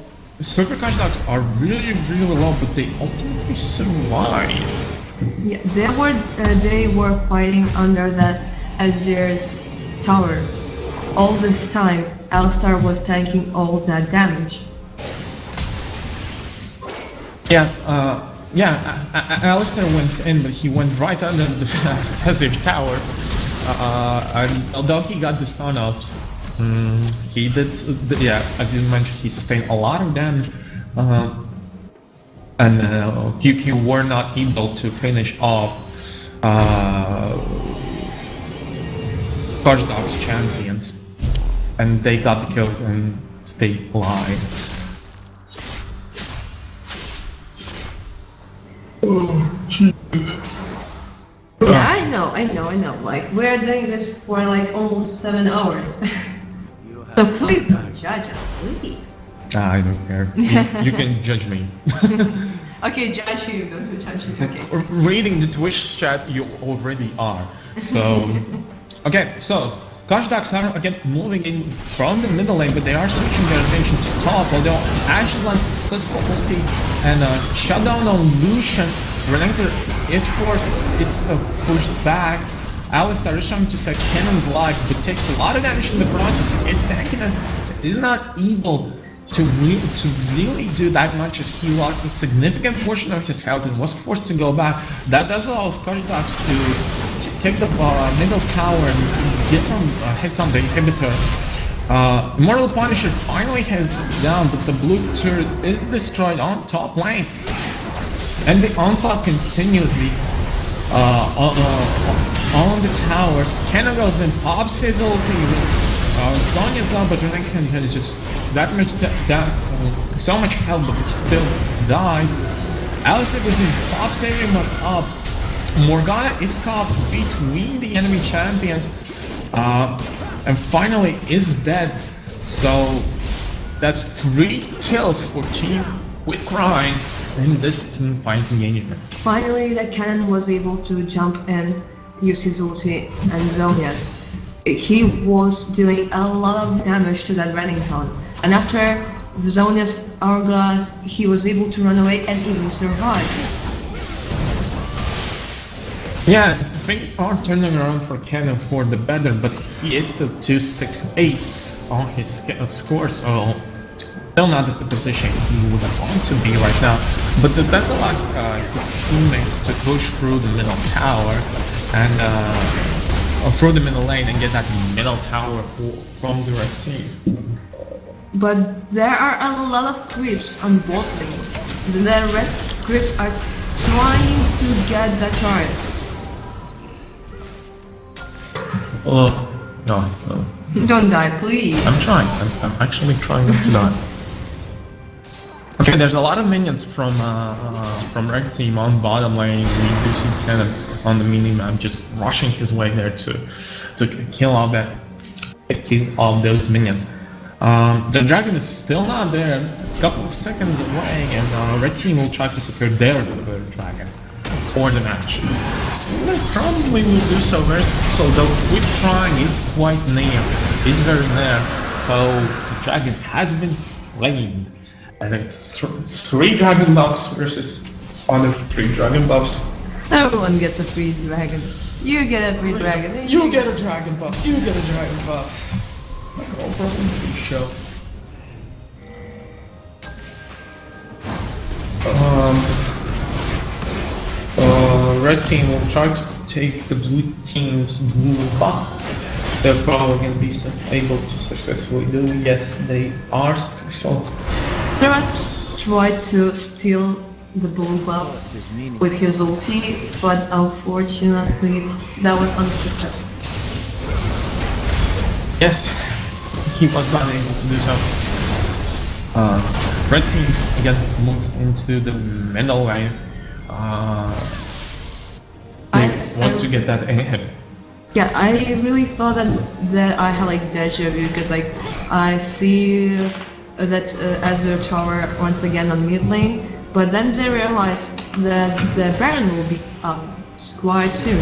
Speaker 1: Super Dogs are really low, but they ultimately survive.
Speaker 2: Yeah, they were fighting under that Azir's tower. All this time, Alistar was tanking all that damage.
Speaker 1: Alistair went in, but he went right under the Azir tower. And although he got the stun offs, he did, as you mentioned, he sustained a lot of damage. And QQ were not able to finish off Dogs champions, and they got the kills and stayed alive.
Speaker 2: Yeah, I know. Like, we're doing this for like almost 7 hours. So please don't judge us, please.
Speaker 1: I don't care. You can judge me.
Speaker 2: Okay, judge you, don't judge me, okay.
Speaker 1: Reading the Twitch chat, you already are. So, okay, so Dogs are again moving in from the middle lane, but they are switching their attention to top, although Ashe lands successful ulti and shutdown on Lucian. Renekton is forced, it's pushed back. Alistar is trying to save Cannon's life, but takes a lot of damage in the process. His tankiness is not able to really do that much, as he lost a significant portion of his health and was forced to go back. That does allow Dogs to take the middle tower and get some hits on the inhibitor. Immortal Punisher finally has down, but the blue turret is destroyed on top lane. And the onslaught continuously on the towers. Cannon goes in, pops his ulti. Sonya's up, but Renekton had just that much so much health, but he still died. Alistair goes in, pops everyone up. Morgana is caught between the enemy champions, and finally is dead. So that's 3 kills for Team with Grind in this team fight engagement.
Speaker 2: Finally, the Cannon was able to jump and use his ulti and Zonia's. He was dealing a lot of damage to that Renekton, and after the Zonia's hourglass, he was able to run away and even survive.
Speaker 1: Yeah, things are turning around for Cannon for the better, but he is still 268 on his score, so still not at the position he would have wanted to be right now. But the best of luck his teammates to push through the middle tower and through the middle lane and get that middle tower from the red team.
Speaker 2: But there are a lot of creeps on both lanes. The red creeps are trying to get that turret.
Speaker 1: No.
Speaker 2: Don't die, please.
Speaker 1: I'm trying. I'm actually trying not to die. Okay, there's a lot of minions from red team on bottom lane. We do see Cannon on the mini-map just rushing his way there to kill all those minions. The dragon is still not there. It's a couple of seconds away, and red team will try to secure their third dragon for the match. They probably will do so very so. The quick trying is quite near. Is very near. So the dragon has been slain. And then 3 dragon buffs versus other 3 dragon buffs.
Speaker 2: Everyone gets a free dragon. You get a free dragon.
Speaker 1: You get a dragon buff. You get a dragon buff. It's like all problem free show. Red team will try to take the blue team's blue buff. They're probably going to be able to successfully do. Yes, they are successful.
Speaker 2: Tried to steal the blue buff with his ulti, but unfortunately that was unsuccessful.
Speaker 1: Yes, he was not able to do so. Red team again moved into the middle lane. They want to get that ahead.
Speaker 2: Yeah, I really thought that I had like deja vu because like I see that Azure Tower once again on mid lane, but then they realized that the Baron will be up quite soon.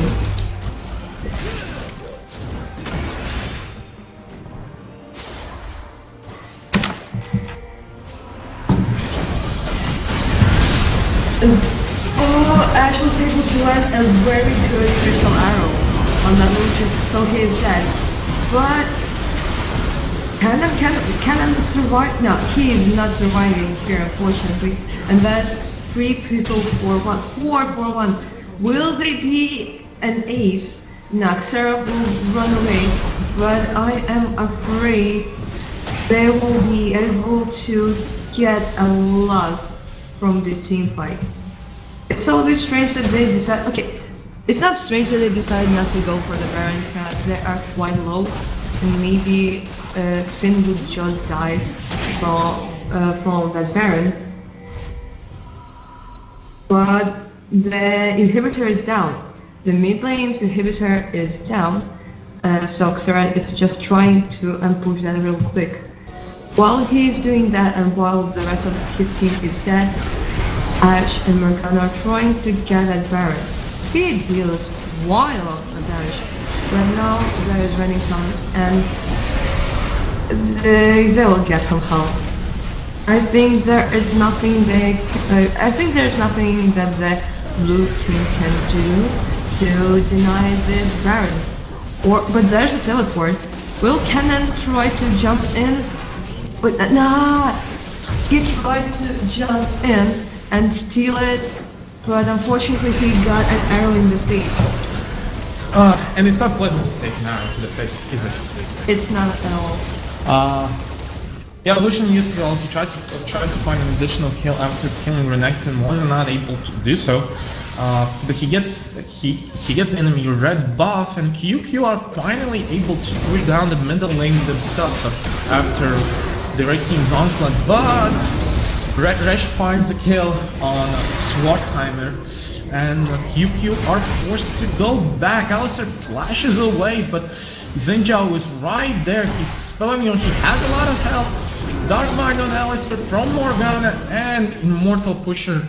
Speaker 2: Ash was able to land a very good crystal arrow on that route, so he is dead. But Cannon survive? No, he is not surviving here, unfortunately. And that's 3 people for 1. 4 for 1. Will they be an ace? No, Xerath will run away, but I am afraid they will be able to get a lot from this team fight. It's a little bit strange that they decide. Okay, it's not strange that they decided not to go for the Baron because they are quite low, and maybe Sin would just die from that Baron. But the inhibitor is down. The mid lane's inhibitor is down, so Xerath is just trying to push that real quick. While he's doing that, and while the rest of his team is dead, Ash and Morgana are trying to get at Baron. He deals wild damage, but now there is running some, and they will get some help. I think there is nothing there's nothing that the blue team can do to deny this Baron. But there's a teleport. Will Cannon try to jump in? But nah, he tried to jump in and steal it, but unfortunately he got an arrow in the face.
Speaker 1: And it's not pleasant to take an arrow to the face, is it?
Speaker 2: It's not at all.
Speaker 1: Yeah, Lucian used the ult to try to find an additional kill after killing Renekton, was not able to do so. But he gets the enemy red buff, and QQ are finally able to push down the middle lane themselves after the red team's onslaught, but Resh finds a kill on Swartheimer, and QQ are forced to go back. Alistar flashes away, but Zinjao is right there. He's spelling on, he has a lot of health. Dark Mind on Alistar from Morgana, and Immortal Pusher.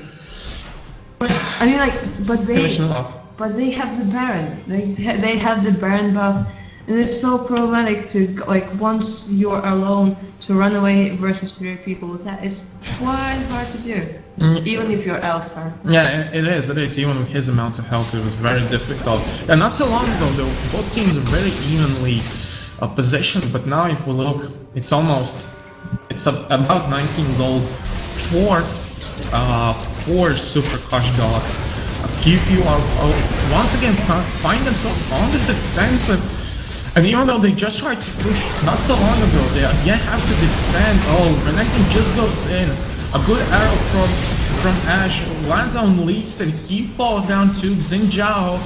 Speaker 2: I mean, like, but they have the Baron. They have the Baron buff, and it's so problematic to, like, once you're alone, to run away versus 3 people. That is quite hard to do, even if you're Alistar.
Speaker 1: Yeah, it is. Even with his amounts of health, it was very difficult. And not so long ago, though, both teams are very evenly positioned. But now, if we look, it's about 19 gold for Super Crush Dogs. QQ are once again find themselves on the defensive. And even though they just tried to push not so long ago, they again have to defend. Oh, Renekton just goes in. A good arrow from Ash lands on Lee, and he falls down to Zinjao.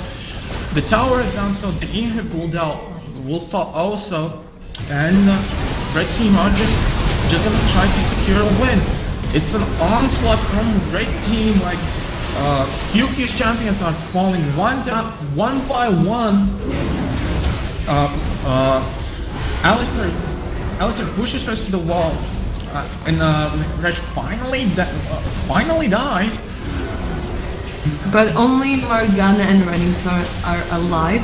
Speaker 1: The tower is down, so the inhib will fall also. And red team are just gonna try to secure a win. It's an onslaught from red team. Like QQ's champions are falling one by one. Elser pushes us to the wall, and Reg finally dies.
Speaker 2: But only Morgana and Renington are alive,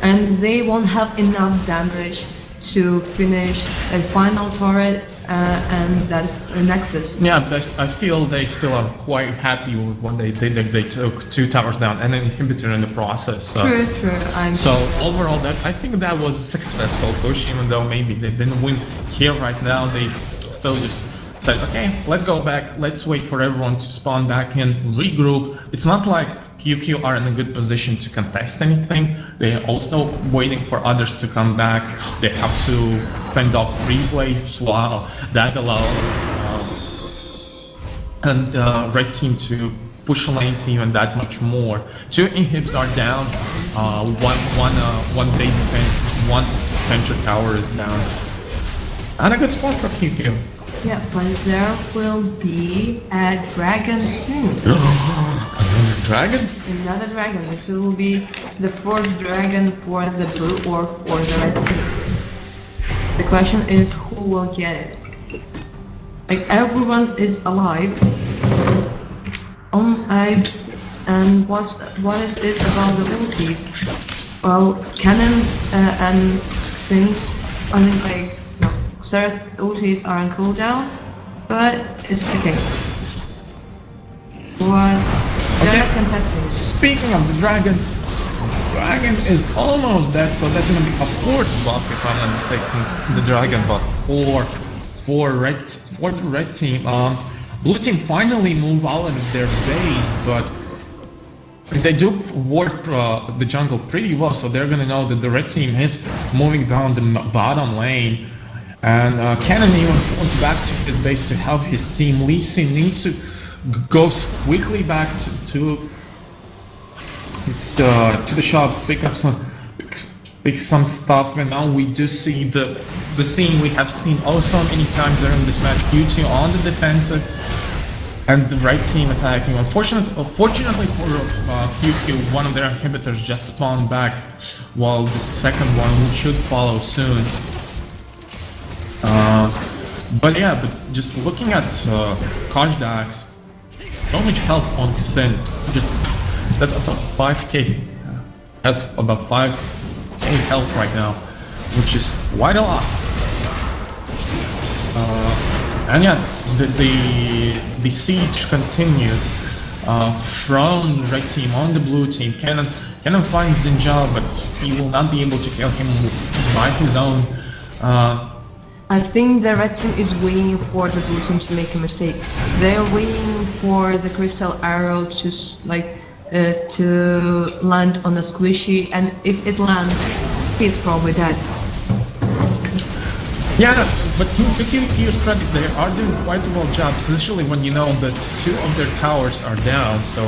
Speaker 2: and they won't have enough damage to finish a final turret and that Nexus.
Speaker 1: Yeah, but I feel they still are quite happy with what they did. They took 2 towers down and an inhibitor in the process. So.
Speaker 2: True.
Speaker 1: So overall, I think that was a successful push, even though maybe they didn't win here right now. They still just said, okay, let's go back. Let's wait for everyone to spawn back in, regroup. It's not like QQ are in a good position to contest anything. They're also waiting for others to come back. They have to fend off replays while that allows red team to push lanes even that much more. 2 inhibs are down. One base defense, 1 central tower is down. And a good spot for QQ.
Speaker 2: Yeah, but there will be a dragon soon.
Speaker 1: Another dragon?
Speaker 2: Another dragon. This will be the 4th dragon for the blue or for the red team. The question is who will get it. Like everyone is alive. And what is this about the ultis? Well, cannons and things. I mean, like no, Sarah's ultis are on cooldown, but it's okay. What? They're not contesting.
Speaker 1: Speaking of the dragon is almost dead, so that's gonna be a 4th buff if I'm not mistaken. The dragon buff for the red team. Blue team finally move out of their base, but they do work the jungle pretty well, so they're gonna know that the red team is moving down the bottom lane. And Cannon even goes back to his base to help his team. Lee Sin needs to go quickly back to the shop, pick some stuff, and now we do see the scene we have seen so many times during this match. QT on the defensive and the right team attacking. Unfortunately for QQ, one of their inhibitors just spawned back, while the second one should follow soon. But just looking at Kajdax, so much health on Sin, that's about 5k. That's about 5k health right now, which is quite a lot. And the siege continues from red team on the blue team. Cannon finds Zinja, but he will not be able to kill him by his own.
Speaker 2: I think the red team is waiting for the blue team to make a mistake. They're waiting for the crystal arrow to land on a squishy, and if it lands, he's probably dead.
Speaker 1: Yeah, but to QQ's credit, they are doing quite a well job, especially when you know that 2 of their towers are down, so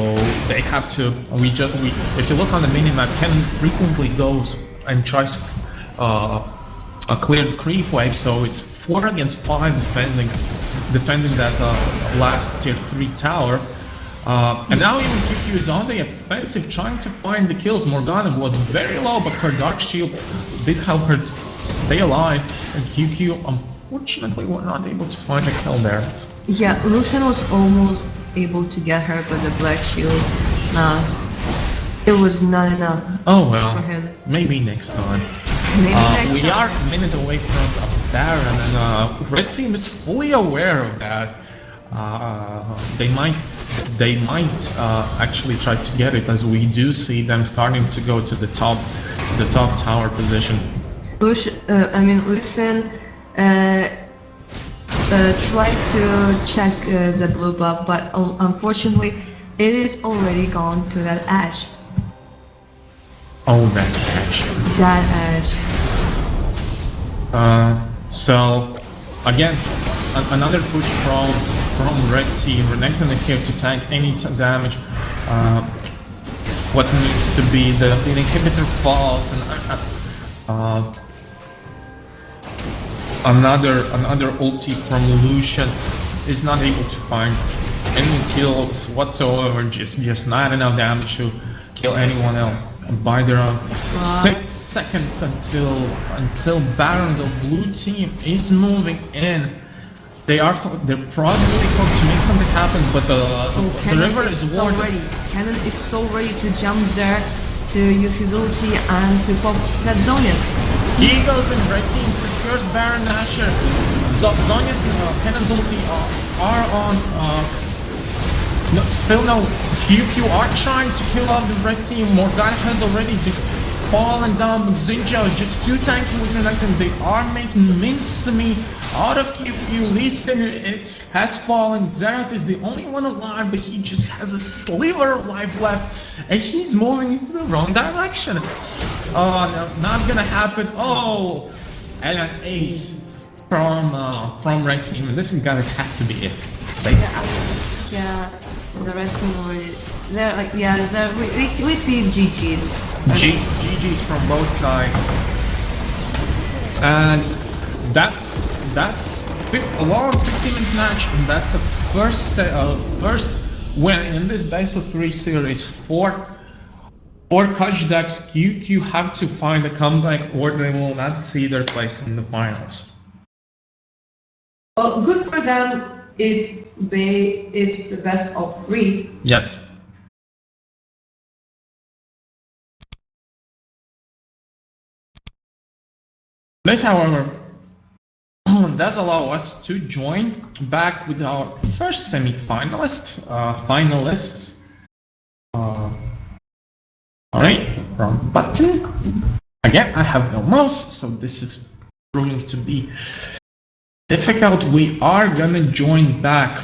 Speaker 1: they have to. If you look on the minimap, Cannon frequently goes and tries to clear the creep wave, so it's 4 against 5 defending that last tier 3 tower. And now even QQ is on the offensive, trying to find the kills. Morgana was very low, but her dark shield did help her stay alive, and QQ unfortunately were not able to find a kill there.
Speaker 2: Yeah, Lucian was almost able to get her, but the black shield, it was not enough.
Speaker 1: Oh well,
Speaker 2: for him.
Speaker 1: Maybe next time.
Speaker 2: Maybe next
Speaker 1: we
Speaker 2: time.
Speaker 1: are a minute away from Baron, and red team is fully aware of that. They might actually try to get it, as we do see them starting to go to the top tower position.
Speaker 2: Lucian tried to check the blue buff, but unfortunately, it is already gone to that edge.
Speaker 1: Oh, that edge.
Speaker 2: That edge.
Speaker 1: So again, another push from red team. Renekton is here to tank any damage. What needs to be the inhibitor falls, and another ulti from Lucian is not able to find any kills whatsoever. Just not enough damage to kill anyone else by their own. 6 seconds until Baron, the blue team, is moving in. They're probably going to make something happen, but the river is
Speaker 2: so ready. Cannon is so ready to jump there, to use his ulti and to pop that Zhonya's.
Speaker 1: He goes in, red team secures Baron Nashor. Zhonya's Cannon's ulti are on. No, still no. QQ are trying to kill off the red team. Morgana has already fallen down, but Xinjiao is just too tanky with and they are making mincemeat out of QQ. Lee Sin has fallen. Xerath is the only one alive, but he just has a sliver of life left, and he's moving into the wrong direction. Oh no, not gonna happen. Oh, and an ace from red team, and this is gonna has to be it. Basically.
Speaker 2: Yeah, the red team already. They're like, yeah, we see GG's.
Speaker 1: GG's from both sides, and that's a long 15-minute match, and that's a first win in this best of 3 series for Kajdax. QQ have to find a comeback, or they will not see their place in the finals.
Speaker 2: Well, good for them. It's the best of 3.
Speaker 1: Yes. This, however, does allow us to join back with our first semi-finalist, finalists. Alright, wrong button. Again, I have no mouse, so this is proving to be difficult. We are gonna join back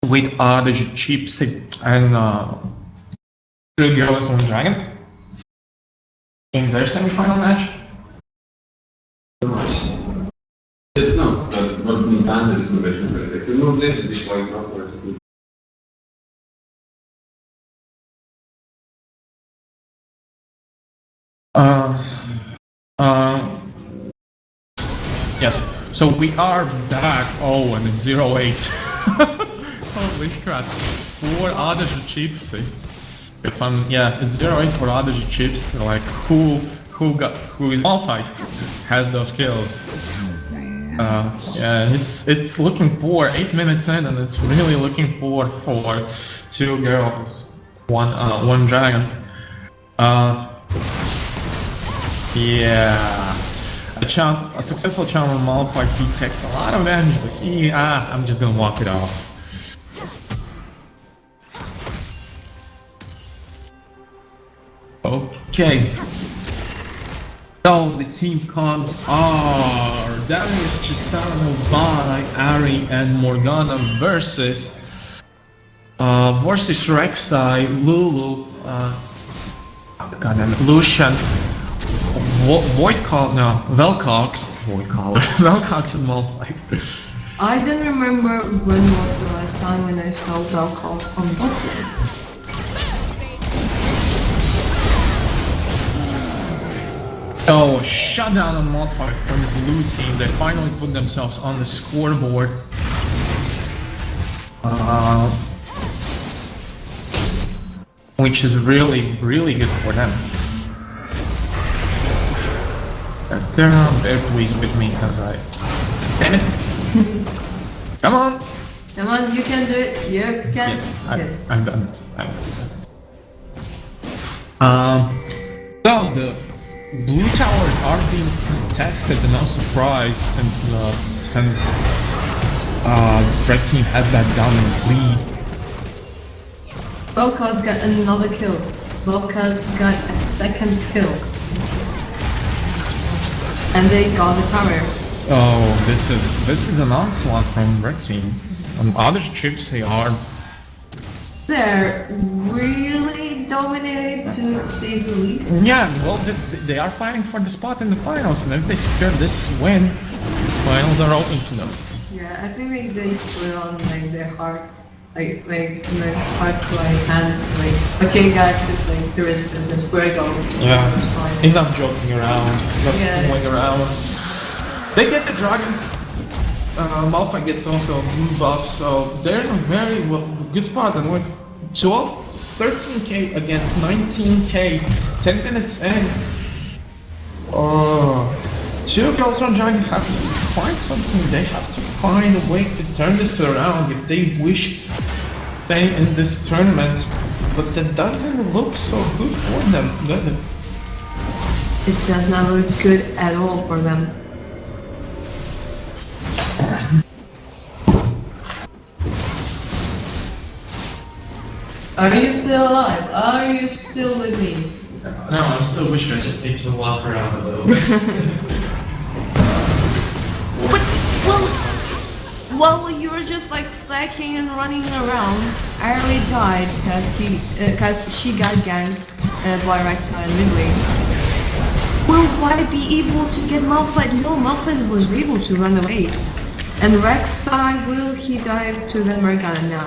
Speaker 1: with the cipsi and 2girls1targon in their semi-final match.
Speaker 3: No, non tanto sono perché non deve di poi troppo.
Speaker 1: Yes, so we are back. Oh, and it's 0-8. Holy crap. For adazu cipsi. If I'm, yeah, it's 0-8 for adazu cipsi. Like, who is Malphite has those kills. Yeah, it's looking poor. 8 minutes in, and it's really looking poor for 2 girls, one dragon. Yeah, a successful Charmer Malphite. He takes a lot of damage, but I'm just gonna walk it off. Okay. So the team comps are Darius, Tristano, Vi, Ari, and Morgana versus Rek'Sai, Lulu, Lucian, Velcox and Malphite.
Speaker 2: I don't remember when was the last time when I saw Velcox on bot.
Speaker 1: Oh, shutdown on Malphite from the blue team. They finally put themselves on the scoreboard. Which is really, really good for them. They're pleased with me because I... Damn it! Come on!
Speaker 2: Come on, you can do it. You can.
Speaker 1: Yeah, I'm done. So the blue towers are being contested, and no surprise since red team has that dominant lead.
Speaker 2: Velcox got another kill. Velcox got a second kill. And they got the tower.
Speaker 1: Oh, this is an onslaught from red team. Other chips
Speaker 2: they're really dominating, to say the least.
Speaker 1: Yeah, well, they are fighting for the spot in the finals, and if they secure this win, finals are open to them.
Speaker 2: Yeah, I think they put on like their heart, like their heart to like hands, like, okay guys, it's like serious business, we're going.
Speaker 1: Yeah, enough joking around, enough fooling around. They get the dragon. Malphite gets also a blue buff, so there's a very good spot, and with 13k against 19k, 10 minutes in, Oh, 2girls1targon have to find something. They have to find a way to turn this around if they wish to stay in this tournament. But that doesn't look so good for them, does it?
Speaker 2: It does not look good at all for them. Are you still alive? Are you still with me?
Speaker 1: No, I'm still wishing. I just need to walk around a little bit.
Speaker 2: Well, you were just like slacking and running around. Ari died because she got ganked by Rexa and Midway. Will White be able to get Malphite? No, Malphite was able to run away. And Rexa, will he dive to the Morgana now?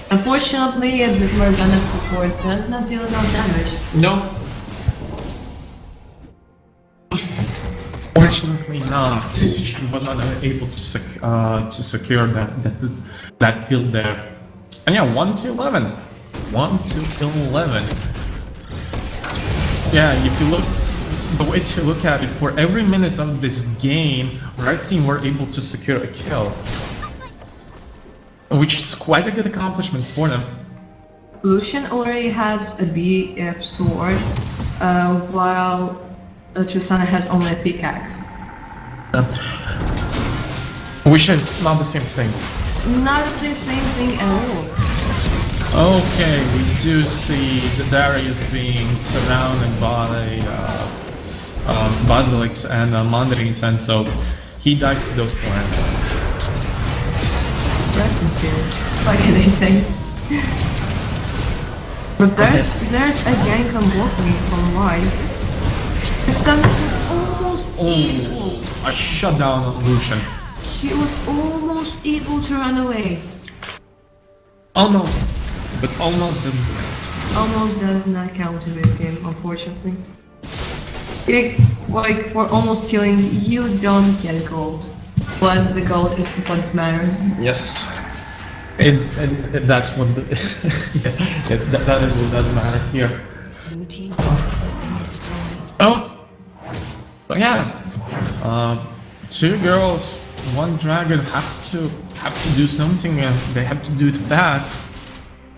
Speaker 2: Unfortunately, the Morgana support does not deal enough damage.
Speaker 1: No. Fortunately not. She was not able to secure that kill there. And yeah, 1-11. 1-11. Yeah, if you look, the way to look at it, for every minute of this game, Red Team were able to secure a kill. Which is quite a good accomplishment for them.
Speaker 2: Lucian already has a BF sword, while Tristana has only a pickaxe.
Speaker 1: Which is not the same thing.
Speaker 2: Not the same thing at all.
Speaker 1: Okay, we do see the Darius being surrounded by Basilics and Mandarins, and so he dies to those plants.
Speaker 2: Rest in spirit. What can I say? But there's a gank on blocking from White. Tristana was almost able.
Speaker 1: A shutdown on Lucian.
Speaker 2: She was almost able to run away.
Speaker 1: Almost, but almost doesn't count.
Speaker 2: Almost does not count in this game, unfortunately. Like, for almost killing, you don't get gold. But the gold is what matters.
Speaker 1: Yes. And that's what the... yes, that is what does matter here. Oh! So yeah. 2girls1targon have to do something, and they have to do it fast.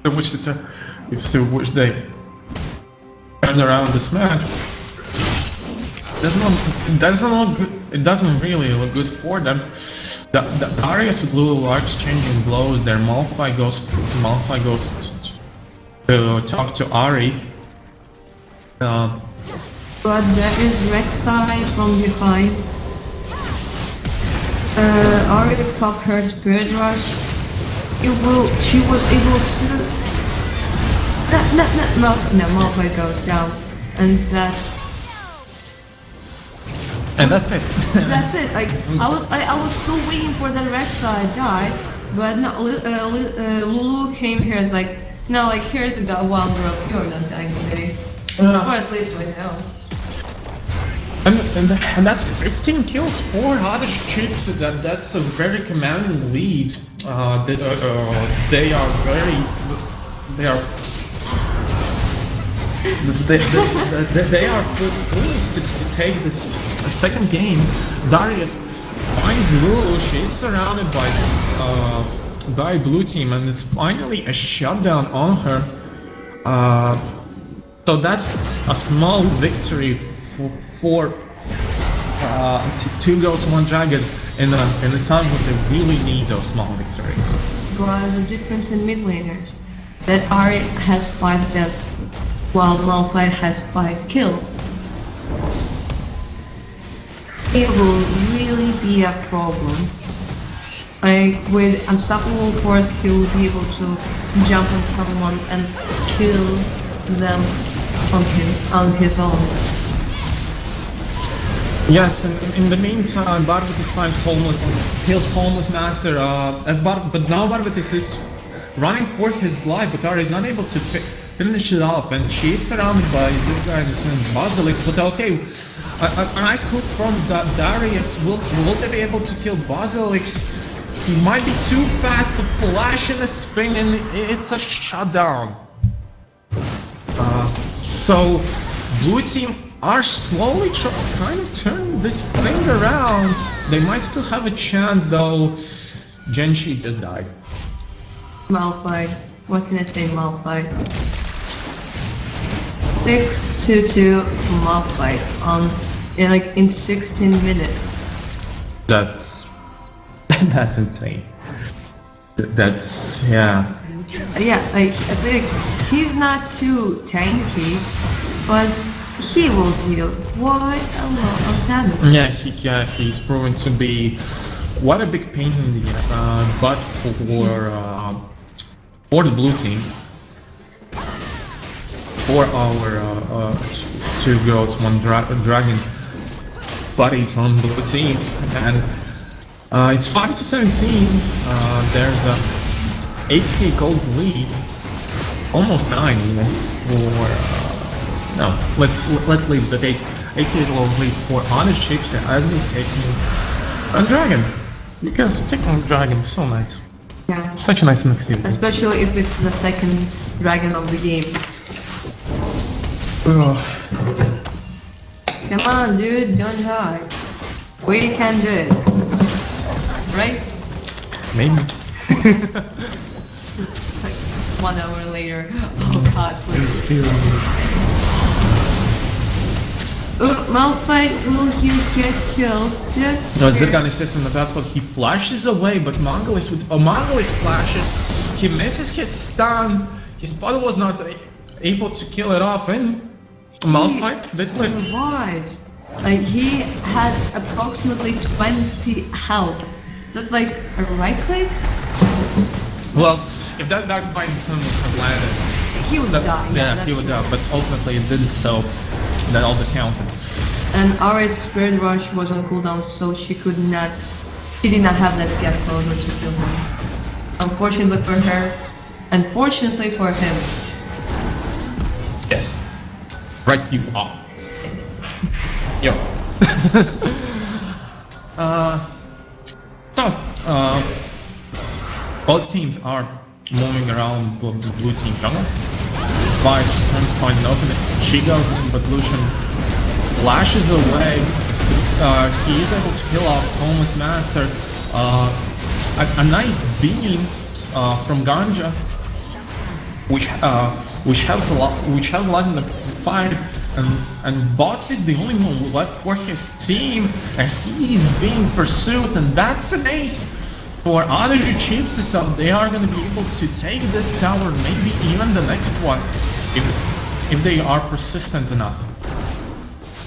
Speaker 1: If they wish they turn around this match. It doesn't really look good for them. The Darius with Lulu are exchanging blows. Their Malphite goes to talk to Ari.
Speaker 2: But there is Rek'Sai from behind. Ari popped her Spirit Rush. She was able to... No, Malphite goes down. And that's it. That's it. Like, I was still waiting for the Rek'Sai die, but no, Lulu came here as like, no, like, here's a wild growth, you're not dying today. Or at least like hell.
Speaker 1: And that's 15 kills for Hadish Chips. That's a very commanding lead. They are poised to take this second game. Darius finds Lulu. She's surrounded by blue team, and it's finally a shutdown on her. So that's a small victory for 2girls1targon in a time when they really need those small victories.
Speaker 2: But the difference in mid laners, that Ari has 5 deaths, while Malphite has 5 kills. It will really be a problem. Like, with Unstoppable Force, he will be able to jump on someone and kill them on his own.
Speaker 1: Yes, and in the meantime, Barbatis finds kills Homeless Master, but now Barbatis is running for his life, but Ari is not able to finish it off, and she is surrounded by these guys and Basilics, but okay, a nice hook from Darius. Will they be able to kill Basilics? He might be too fast, the flash and the spin, and it's a shutdown. So, blue team are slowly kind of turning this thing around. They might still have a chance though. Genshi just died.
Speaker 2: Malphite. What can I say, Malphite? 6-2 Malphite in 16 minutes.
Speaker 1: That's insane. That's yeah.
Speaker 2: Yeah, like I think he's not too tanky, but he will deal quite a lot of damage.
Speaker 1: Yeah, he's proven to be what a big pain in the butt for the blue team, for our 2girls1targon buddies on blue team, and it's 5-17. There's a 8k gold lead, almost 9 even. For no, let's leave the 8k gold lead for honest chips as they taking a dragon, because taking a dragon is so nice.
Speaker 2: Yeah.
Speaker 1: Such a nice mix.
Speaker 2: Especially if it's the second dragon of the game. Come on, dude, don't die. We can do it. Right?
Speaker 1: Maybe.
Speaker 2: Like 1 hour later. Oh god, please. Malphite, will you get killed?
Speaker 1: No, Zirgan is in the best spot. He flashes away, but Mongolis flashes. He misses his stun. His spot was not able to kill it off, and Malphite
Speaker 2: survives. Like he had approximately 20 health. That's like a right click?
Speaker 1: Well, if that fight stun would have landed,
Speaker 2: he would die.
Speaker 1: Yeah, he would die, but ultimately it didn't, so that all counted.
Speaker 2: And Ara's Spirit Rush was on cooldown, so she did not have that gap photo to kill him. Unfortunately for her, unfortunately for him.
Speaker 1: Yes. Right you are. Yo. Both teams are moving around the blue team jungle. Vice trying to find an opening. She goes in, but Lucian flashes away. He is able to kill off Homeless Master. A nice beam from Ganja, which helps a lot in the fight. And Bots is the only one left for his team, and he's being pursued, and that's an ace for adazu chips, so they are going to be able to take this tower, maybe even the next one, if they are persistent enough.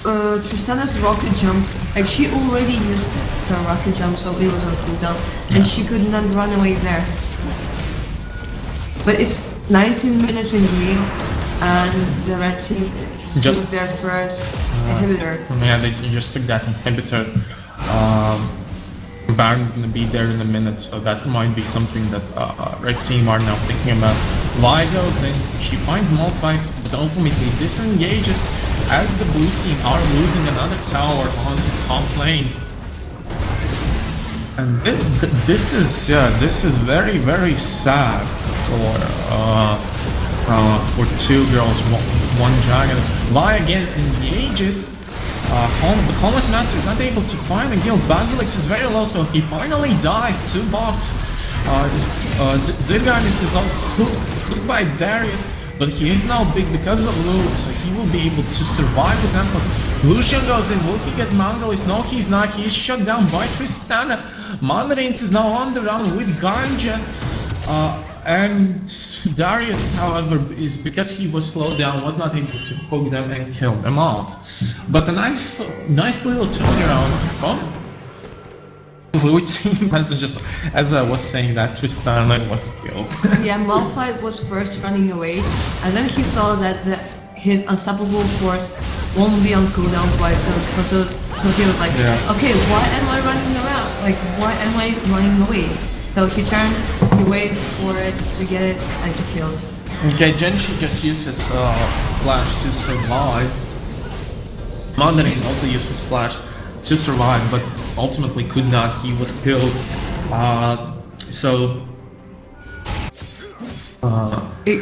Speaker 2: Tristana's rocket jump, like she already used her rocket jump, so it was on cooldown, and she could not run away there. But it's 19 minutes in game, and the red team took their first inhibitor.
Speaker 1: Yeah, they just took that inhibitor. Baron's gonna be there in a minute, so that might be something that red team are now thinking about. Vi goes in, she finds Malphite, but ultimately disengages as the blue team are losing another tower on the top lane. And this is very, very sad for 2girls1targon. Vi again engages. The Homeless Master is not able to find a guild. Basilix is very low, so he finally dies. 2 bots. Zirgan is all cooked by Darius, but he is now big because of Lu, so he will be able to survive this onslaught. Lucian goes in. Will he get Mongolis? No, he's not. He is shut down by Tristana. Mandarins is now on the run with Ganja. And Darius, however, is because he was slowed down, was not able to poke them and kill them off. But a nice little turnaround from blue team, as I was saying that Tristana was killed.
Speaker 2: Yeah, Malphite was first running away, and then he saw that his unstoppable force won't be on cooldown twice, so he was like, okay, why am I running around? Like, why am I running away? So he turned, he waited for it to get it, and he killed.
Speaker 1: Okay, Genshi just used his flash to survive. Mandarin also used his flash to survive, but ultimately could not. He was killed.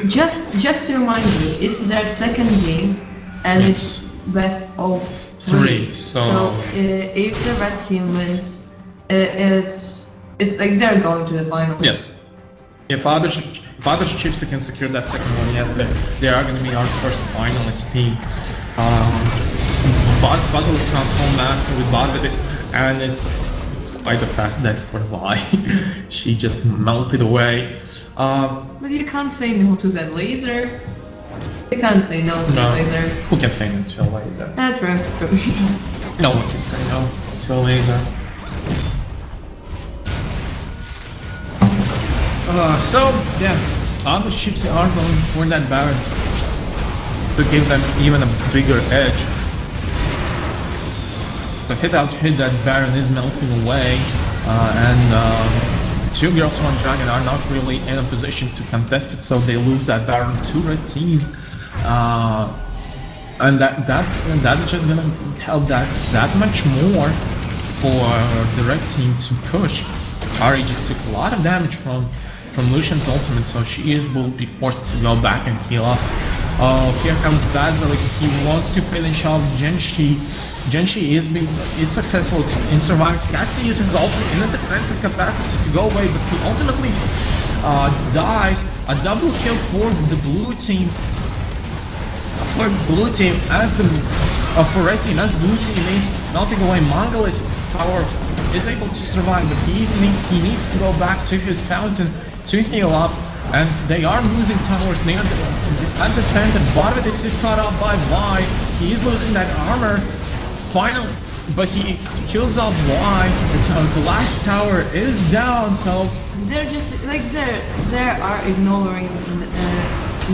Speaker 1: Just
Speaker 2: to remind you, it's their second game, and it's best of
Speaker 1: Three,
Speaker 2: three.
Speaker 1: so-
Speaker 2: If the red team wins, it's like they're going to the final.
Speaker 1: Yes. If others Chipsy can secure that second one, yes, they are going to be our first finalist team. Puzzle is not home master with Barbatis, and it's quite a fast death for Vi. She just melted away.
Speaker 2: But you can't say no to that laser. You can't say no to the laser.
Speaker 1: Who can say no to a laser?
Speaker 2: That's true.
Speaker 1: No one can say no to a laser. So, yeah, other ships are going for that Baron to give them even a bigger edge. The hit that Baron is melting away, and 2girls1targon are not really in a position to contest it, so they lose that Baron to red team. And that's just gonna help that much more for the red team to push. Ari just took a lot of damage from Lucian's ultimate, so she will be forced to go back and heal up. Here comes Basilisk. He wants to finish off Genshi. Genshi is successful in surviving. He has to use his ultimate in a defensive capacity to go away, but he ultimately dies. A double kill for the blue team. For blue team, as the for red team, as blue team is melting away. Mongol's power is able to survive, but he needs to go back to his fountain to heal up, and they are losing towers near at the center. Barbatis is caught up by Vi. He is losing that armor. Finally, but he kills off Vi. The last tower is down, so
Speaker 2: They're just like they are ignoring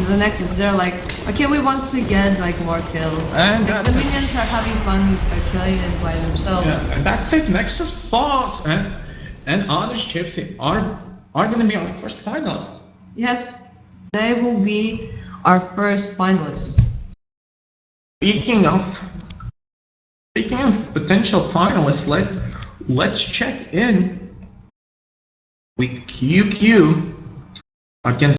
Speaker 2: the Nexus. They're like, okay, we want to get like more kills.
Speaker 1: And
Speaker 2: like, the minions are having fun killing it by themselves.
Speaker 1: Yeah, and that's it. Nexus falls, and honest chips are going to be our first finalists.
Speaker 2: Yes, they will be our first finalists.
Speaker 1: Speaking of potential finalists, let's check in with QQ against